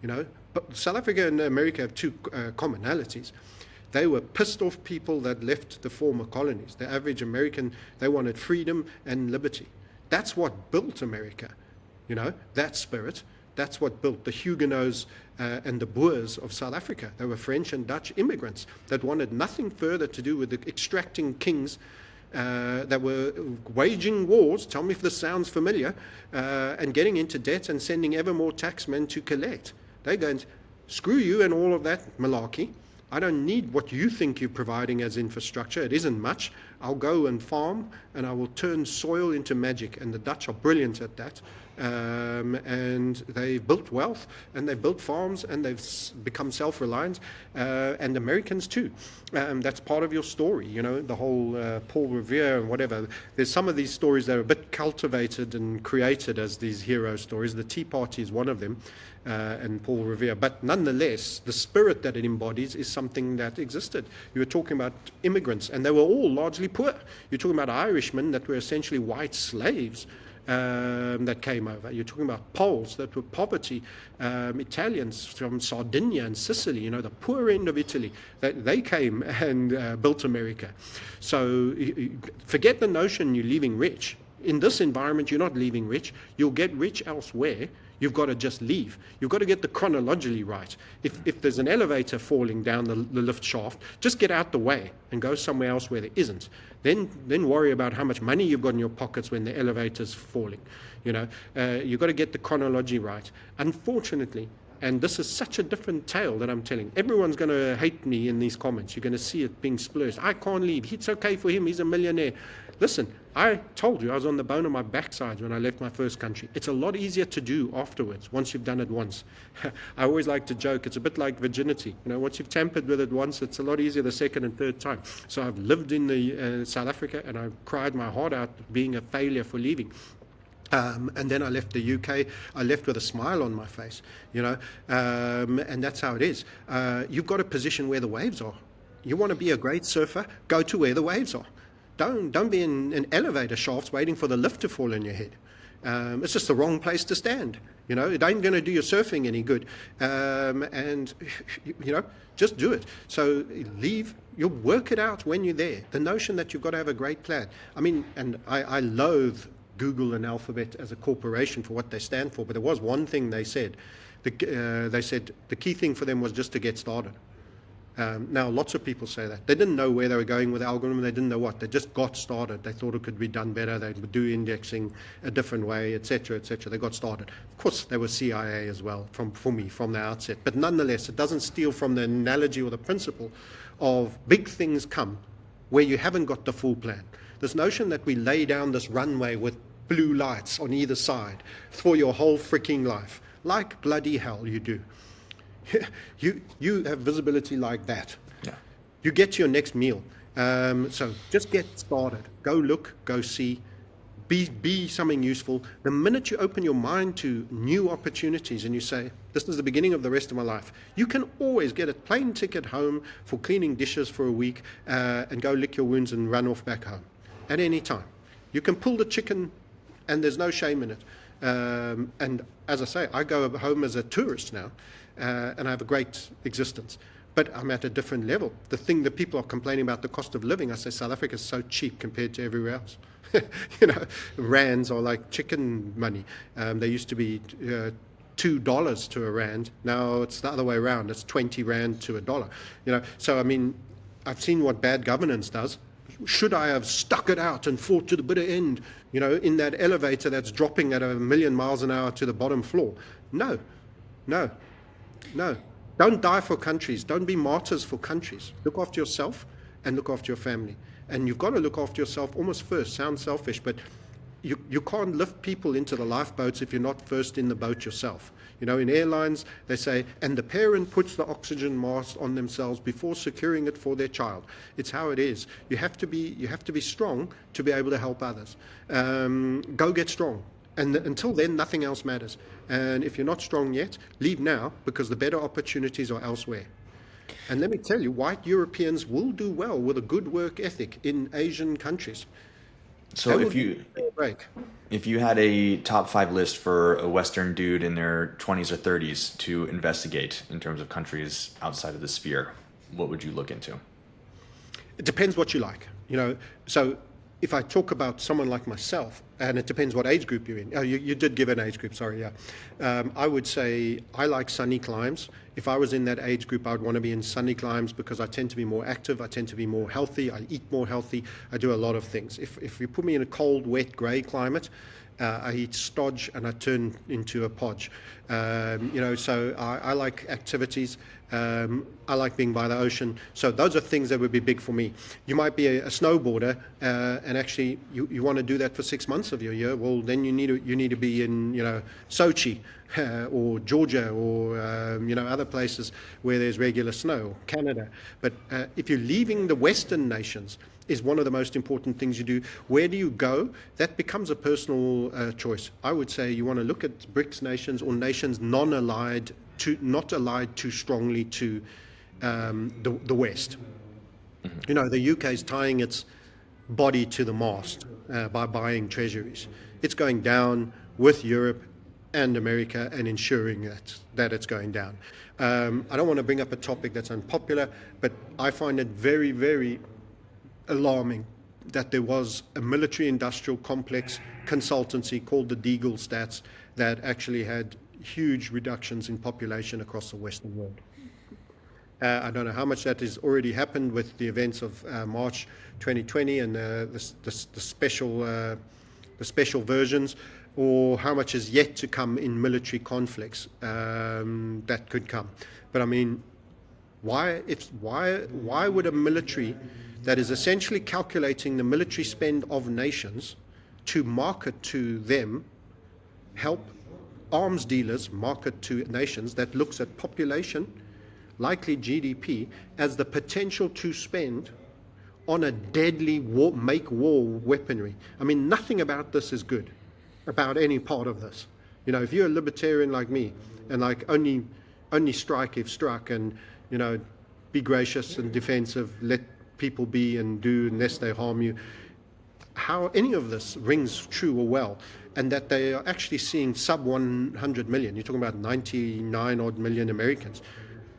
But South Africa and America have 2 commonalities. They were pissed off people that left the former colonies. The average American, they wanted freedom and liberty. That's what built America. That spirit. That's what built the Huguenots and the Boers of South Africa. They were French and Dutch immigrants that wanted nothing further to do with the extracting kings that were waging wars, tell me if this sounds familiar, and getting into debt and sending ever more taxmen to collect. They're going, screw you and all of that malarkey. I don't need what you think you're providing as infrastructure. It isn't much. I'll go and farm, and I will turn soil into magic. And the Dutch are brilliant at that. And they've built wealth, and they've built farms, and they've become self-reliant, and Americans too. That's part of your story, the whole Paul Revere and whatever. There's some of these stories that are a bit cultivated and created as these hero stories. The Tea Party is one of them, and Paul Revere. But nonetheless, the spirit that it embodies is something that existed. You were talking about immigrants, and they were all largely poor. You're talking about Irishmen that were essentially white slaves that came over. You're talking about Poles that were poverty, Italians from Sardinia and Sicily, the poor end of Italy. They came and built America. So forget the notion you're leaving rich. In this environment, you're not leaving rich. You'll get rich elsewhere. You've got to just leave. You've got to get the chronology right. If there's an elevator falling down the lift shaft, just get out the way and go somewhere else where there isn't. Then worry about how much money you've got in your pockets when the elevator's falling. You've got to get the chronology right. Unfortunately, And this is such a different tale that I'm telling. Everyone's going to hate me in these comments. You're going to see it being splurged. I can't leave. It's okay for him. He's a millionaire. Listen, I told you I was on the bone of my backside when I left my first country. It's a lot easier to do afterwards, once you've done it once. I always like to joke, it's a bit like virginity. Once you've tampered with it once, it's a lot easier the second and third time. So I've lived in the South Africa, and I've cried my heart out being a failure for leaving. And then I left the UK. I left with a smile on my face, and that's how it is. You've got to position where the waves are. You want to be a great surfer, go to where the waves are. Don't be in an elevator shafts waiting for the lift to fall on your head. It's just the wrong place to stand. It ain't going to do your surfing any good. And just do it. So leave. You'll work it out when you're there. The notion that you've got to have a great plan. And I loathe Google and Alphabet as a corporation for what they stand for, but there was one thing they said. They said the key thing for them was just to get started. Now, lots of people say that. They didn't know where they were going with the algorithm. They didn't know what. They just got started. They thought it could be done better. They would do indexing a different way, etc., etc. They got started. Of course, they were CIA as well for me from the outset. But nonetheless, it doesn't steal from the analogy or the principle of big things come where you haven't got the full plan. This notion that we lay down this runway with blue lights on either side for your whole freaking life, like bloody hell you do. You have visibility like that. Yeah. You get to your next meal. So just get started. Go look, go see, be something useful. The minute you open your mind to new opportunities and you say, this is the beginning of the rest of my life, you can always get a plane ticket home for cleaning dishes for a week and go lick your wounds and run off back home at any time. You can pull the chicken and there's no shame in it. And as I say, I go home as a tourist now, and I have a great existence. But I'm at a different level. The thing that people are complaining about, the cost of living, I say South Africa is so cheap compared to everywhere else. Rands are like chicken money. They used to be $2 to a rand. Now it's the other way around. It's 20 rand to $1. So I mean, I've seen what bad governance does. Should I have stuck it out and fought to the bitter end, in that elevator that's dropping at 1,000,000 miles an hour to the bottom floor? No. Don't die for countries. Don't be martyrs for countries. Look after yourself and look after your family. And you've got to look after yourself almost first. Sounds selfish, but you can't lift people into the lifeboats if you're not first in the boat yourself. In airlines, they say, and the parent puts the oxygen mask on themselves before securing it for their child. It's how it is. You have to be strong to be able to help others. Go get strong. And until then, nothing else matters. And if you're not strong yet, leave now, because the better opportunities are elsewhere. And let me tell you, white Europeans will do well with a good work ethic in Asian countries. So if you had a top 5 list for a Western dude in their 20s or 30s to investigate in terms of countries outside of the sphere, what would you look into? It depends what you like. So if I talk about someone like myself, and it depends what age group you're in. Oh, you did give an age group, sorry, yeah. I would say I like sunny climes. If I was in that age group, I would want to be in sunny climes because I tend to be more active, I tend to be more healthy, I eat more healthy, I do a lot of things. If you put me in a cold, wet, grey climate, I eat stodge and I turn into a podge. So I like activities. I like being by the ocean. So those are things that would be big for me. You might be a snowboarder, and actually you want to do that for 6 months of your year. Well, then you need to be in Sochi or Georgia or other places where there's regular snow, Canada. But if you're leaving the Western nations, is one of the most important things you do. Where do you go? That becomes a personal choice. I would say you want to look at BRICS nations or nations not allied too strongly to the West. Mm-hmm. The UK is tying its body to the mast by buying treasuries. It's going down with Europe and America and ensuring that it's going down. I don't want to bring up a topic that's unpopular, but I find it very, very alarming that there was a military-industrial complex consultancy called the Deagle Stats that actually had huge reductions in population across the Western world. I don't know how much that has already happened with the events of March 2020 and the the special versions, or how much is yet to come in military conflicts that could come. But I mean, why would a military that is essentially calculating the military spend of nations to market to them help arms dealers market to nations that looks at population, likely GDP, as the potential to spend on a deadly make war weaponry? I mean, nothing about this is good, about any part of this. You know, if you're a libertarian like me and like only strike if struck, and, you know, be gracious and defensive, let people be and do unless they harm you, how any of this rings true or well, and that they are actually seeing sub 100 million. You're talking about 99 odd million Americans.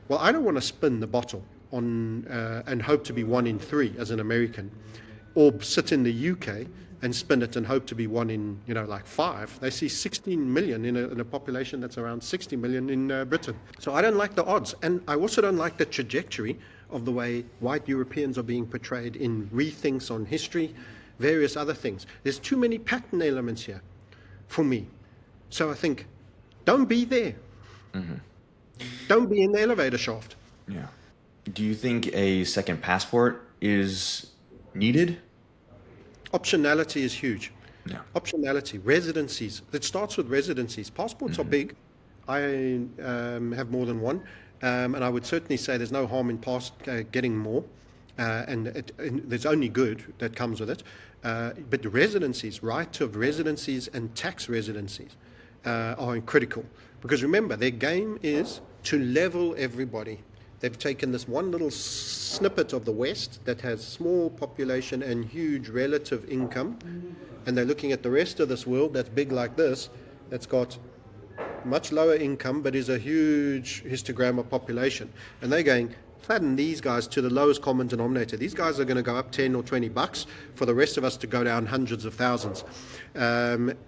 Well, I don't want to spin the bottle on and hope to be 1 in 3 as an American, or sit in the UK and spin it and hope to be 1 in, you know, like 5. They see 16 million in a population that's around 60 million in Britain. So I don't like the odds, and I also don't like the trajectory of the way white Europeans are being portrayed in rethinks on history, various other things. There's too many pattern elements here for me. So I think, don't be there. Mm-hmm. Don't be in the elevator shaft. Yeah. Do you think a second passport is needed? Optionality is huge. Yeah. Optionality, residencies. It starts with residencies. Passports are big. I have more than one. And I would certainly say there's no harm in getting more. And there's only good that comes with it. But residencies, right of residencies and tax residencies are critical. Because remember, their game is to level everybody. They've taken this one little snippet of the West that has small population and huge relative income, and they're looking at the rest of this world that's big like this, that's got much lower income but is a huge histogram of population. And they're going, flatten these guys to the lowest common denominator. These guys are going to go up 10 or 20 bucks for the rest of us to go down hundreds of thousands.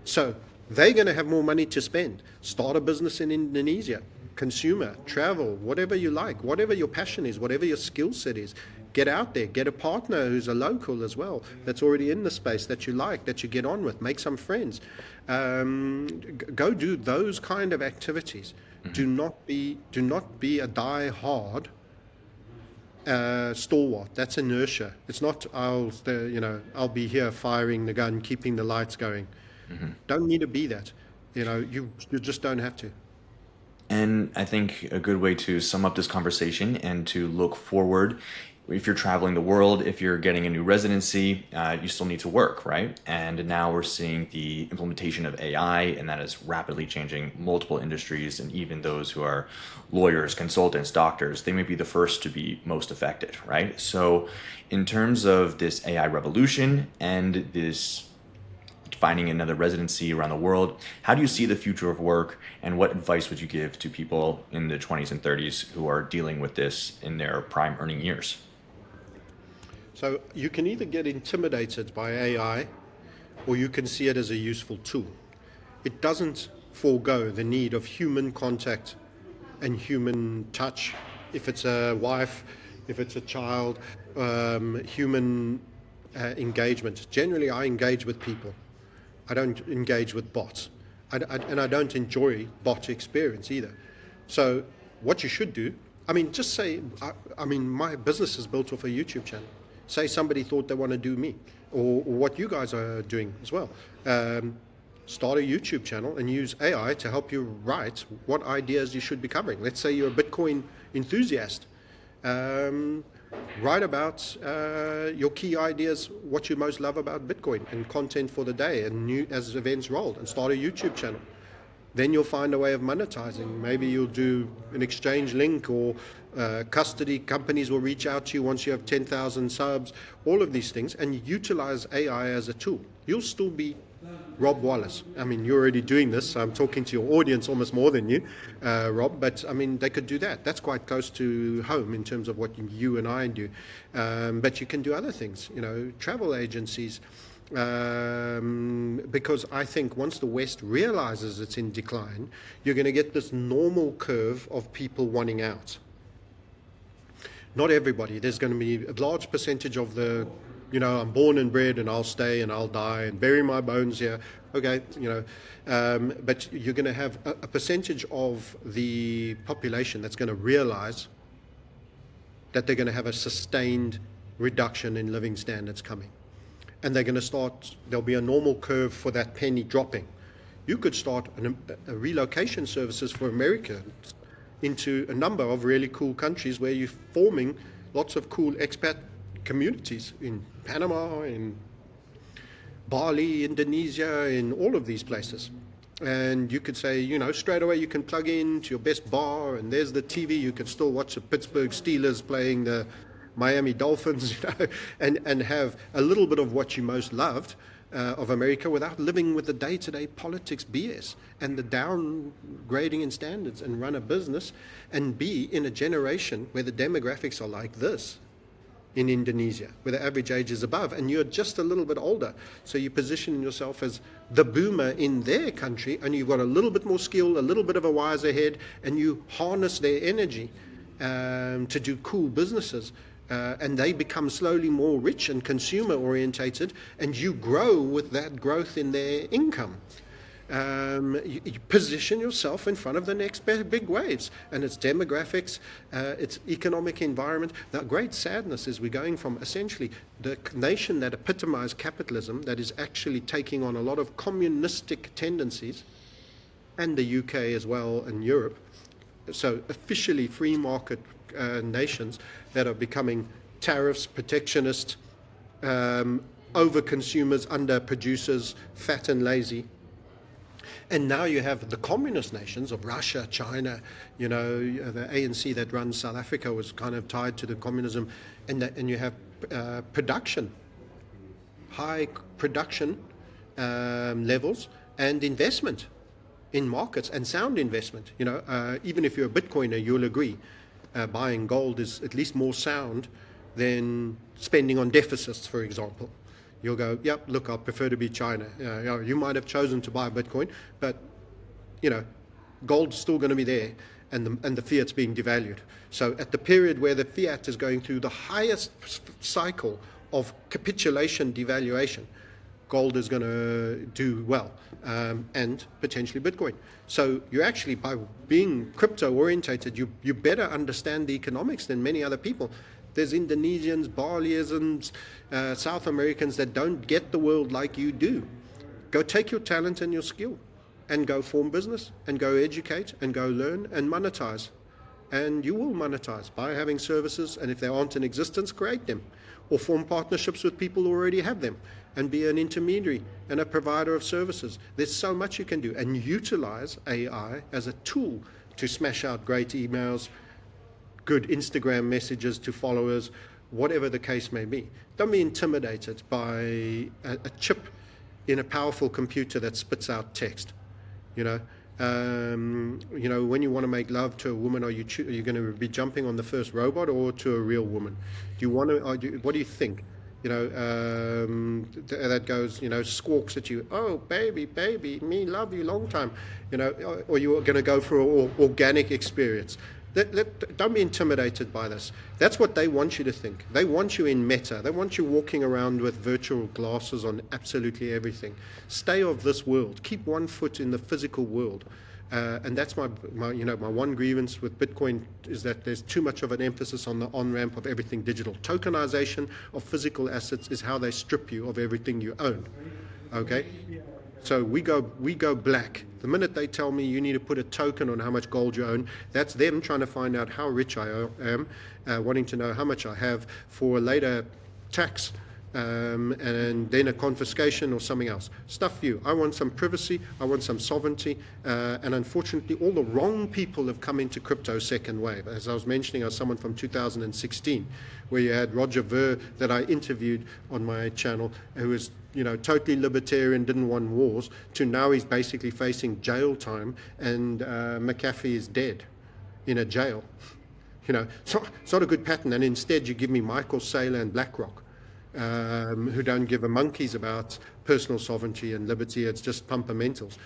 So they're going to have more money to spend. Start a business in Indonesia. Consumer, travel, whatever you like, whatever your passion is, whatever your skill set is. Get out there, get a partner who's a local as well, that's already in the space that you like, that you get on with, make some friends. Go do those kind of activities. Mm-hmm. Do not be a die-hard stalwart. That's inertia. It's not I'll be here firing the gun, keeping the lights going. Mm-hmm. Don't need to be that. You just don't have to. And I think a good way to sum up this conversation and to look forward, if you're traveling the world, if you're getting a new residency, you still need to work, right? And now we're seeing the implementation of AI, and that is rapidly changing multiple industries, and even those who are lawyers, consultants, doctors, they may be the first to be most affected, right? So in terms of this AI revolution and this finding another residency around the world, how do you see the future of work, and what advice would you give to people in the 20s and 30s who are dealing with this in their prime earning years? So you can either get intimidated by AI, or you can see it as a useful tool. It doesn't forego the need of human contact and human touch. If it's a wife, if it's a child, human engagement. Generally, I engage with people. I don't engage with bots. And I don't enjoy bot experience either. So what you should do, just say, my business is built off a YouTube channel. Say somebody thought they want to do me, or what you guys are doing as well. Start a YouTube channel and use AI to help you write what ideas you should be covering. Let's say you're a Bitcoin enthusiast. Write about your key ideas, what you most love about Bitcoin, and content for the day, and as events roll, and start a YouTube channel. Then you'll find a way of monetizing. Maybe you'll do an exchange link, or custody companies will reach out to you once you have 10,000 subs, all of these things, and utilize AI as a tool. You'll still be Rob Wallace. You're already doing this. So I'm talking to your audience almost more than you, Rob, but they could do that. That's quite close to home in terms of what you and I do. But you can do other things, travel agencies, because I think once the West realizes it's in decline, you're going to get this normal curve of people wanting out. Not everybody. There's going to be a large percentage of the I'm born and bred and I'll stay and I'll die and bury my bones here. Okay, but you're going to have a percentage of the population that's going to realize that they're going to have a sustained reduction in living standards coming. And they're going to there'll be a normal curve for that penny dropping. You could start a relocation services for Americans into a number of really cool countries where you're forming lots of cool expat communities in Panama, in Bali, Indonesia, in all of these places. And you could say, straight away you can plug into your best bar and there's the TV. You can still watch the Pittsburgh Steelers playing the Miami Dolphins, and have a little bit of what you most loved of America without living with the day-to-day politics BS and the downgrading in standards, and run a business and be in a generation where the demographics are like this in Indonesia, where the average age is above, and you're just a little bit older. So you position yourself as the boomer in their country, and you've got a little bit more skill, a little bit of a wiser head, and you harness their energy to do cool businesses. And they become slowly more rich and consumer orientated, and you grow with that growth in their income. You position yourself in front of the next big waves, and it's demographics, it's economic environment. The great sadness is we're going from essentially the nation that epitomized capitalism, that is actually taking on a lot of communistic tendencies, and the UK as well, and Europe, so officially free market nations that are becoming tariffs, protectionist, over consumers, under producers, fat and lazy. And now you have the communist nations of Russia, China, the ANC that runs South Africa was kind of tied to the communism, and you have production, high production levels, and investment in markets, and sound investment. Even if you're a Bitcoiner, you'll agree buying gold is at least more sound than spending on deficits, for example. You'll go, yep, look, I prefer to be China. You might have chosen to buy Bitcoin, but gold's still going to be there, and the fiat's being devalued. So at the period where the fiat is going through the highest cycle of capitulation, devaluation, gold is going to do well, and potentially Bitcoin. So you actually, by being crypto orientated, you better understand the economics than many other people. There's Indonesians, Balians, South Americans that don't get the world like you do. Go take your talent and your skill and go form business and go educate and go learn and monetize. And you will monetize by having services, and if they aren't in existence, create them, or form partnerships with people who already have them, and be an intermediary and a provider of services. There's so much you can do, and utilize AI as a tool to smash out great emails, good Instagram messages to followers, whatever the case may be. Don't be intimidated by a chip in a powerful computer that spits out text. When you want to make love to a woman, are you going to be jumping on the first robot or to a real woman? Do you want to? What do you think? That goes, squawks at you. Oh, baby, me love you long time. Or you're going to go for an organic experience. Don't be intimidated by this. That's what they want you to think. They want you in meta. They want you walking around with virtual glasses on absolutely everything. Stay of this world. Keep one foot in the physical world. And that's my one grievance with Bitcoin, is that there's too much of an emphasis on the on-ramp of everything digital. Tokenization of physical assets is how they strip you of everything you own. Okay? So we go black. The minute they tell me you need to put a token on how much gold you own, that's them trying to find out how rich I am, wanting to know how much I have for a later tax, and then a confiscation or something else. Stuff you. I want some privacy, I want some sovereignty, and unfortunately all the wrong people have come into crypto second wave. As I was mentioning, I was someone from 2016, where you had Roger Ver that I interviewed on my channel, who was totally libertarian, didn't want wars, to now he's basically facing jail time, and McAfee is dead in a jail. It's not a good pattern, and instead you give me Michael Saylor and BlackRock, who don't give a monkeys about personal sovereignty and liberty. It's just pumpermentals.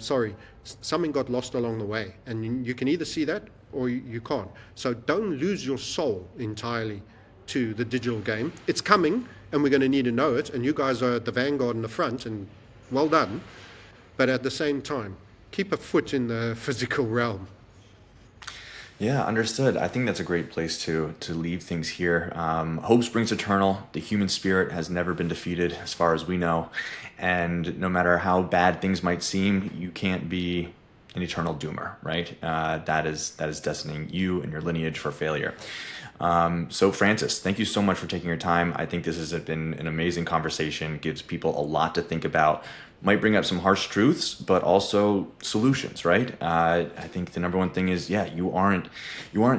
Sorry, something got lost along the way, and you can either see that or you can't. So don't lose your soul entirely to the digital game. It's coming, and we're going to need to know it, and you guys are at the vanguard in the front, and well done. But at the same time, keep a foot in the physical realm. Yeah, understood. I think that's a great place to leave things here. Hope springs eternal. The human spirit has never been defeated, as far as we know. And no matter how bad things might seem, you can't be an eternal doomer, right? That is destining you and your lineage for failure. So Francis, thank you so much for taking your time. I think this has been an amazing conversation, gives people a lot to think about, might bring up some harsh truths, but also solutions, right? I think the number one thing is, yeah, you aren't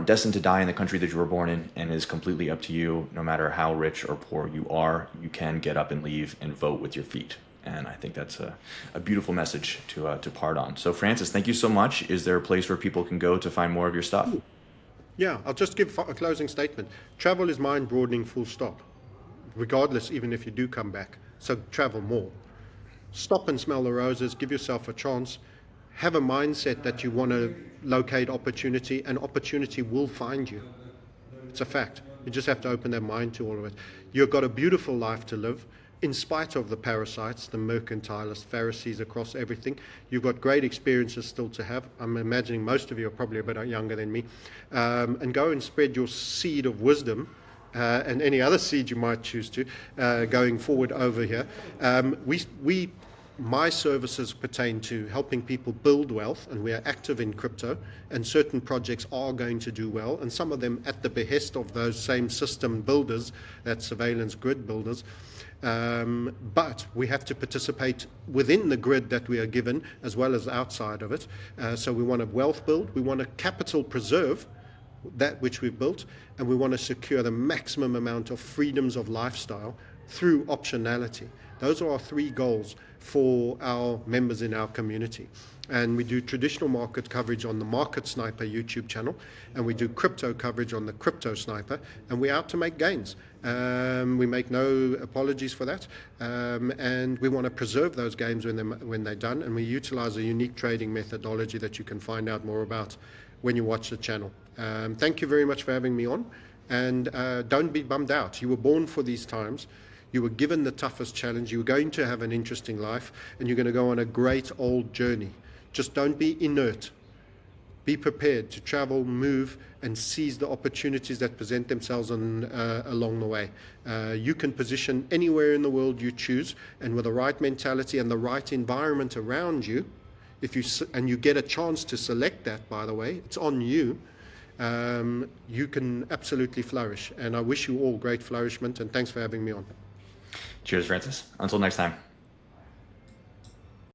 destined to die in the country that you were born in, and it is completely up to you. No matter how rich or poor you are, you can get up and leave and vote with your feet. And I think that's a beautiful message to part on. So Francis, thank you so much. Is there a place where people can go to find more of your stuff? Yeah, I'll just give a closing statement. Travel is mind broadening, full stop. Regardless, even if you do come back. So travel more. Stop and smell the roses, give yourself a chance. Have a mindset that you want to locate opportunity, and opportunity will find you. It's a fact. You just have to open their mind to all of it. You've got a beautiful life to live. In spite of the parasites, the mercantilist Pharisees across everything, you've got great experiences still to have. I'm imagining most of you are probably a bit younger than me. And go and spread your seed of wisdom and any other seed you might choose to going forward over here. My services pertain to helping people build wealth, and we are active in crypto, and certain projects are going to do well, and some of them at the behest of those same system builders, that surveillance grid builders. But we have to participate within the grid that we are given as well as outside of it. So we want to wealth build, we want to capital preserve that which we've built, and we want to secure the maximum amount of freedoms of lifestyle through optionality. Those are our three goals for our members in our community. And we do traditional market coverage on the Market Sniper YouTube channel, and we do crypto coverage on the Crypto Sniper, and we're out to make gains. We make no apologies for that, and we want to preserve those gains when they're done, and we utilize a unique trading methodology that you can find out more about when you watch the channel. Thank you very much for having me on, and don't be bummed out. You were born for these times. You were given the toughest challenge. You were going to have an interesting life, and you're going to go on a great old journey. Just don't be inert. Be prepared to travel, move, and seize the opportunities that present themselves along the way. You can position anywhere in the world you choose, and with the right mentality and the right environment around you, and you get a chance to select that, by the way, it's on you, you can absolutely flourish. And I wish you all great flourishment, and thanks for having me on. Cheers, Francis. Until next time.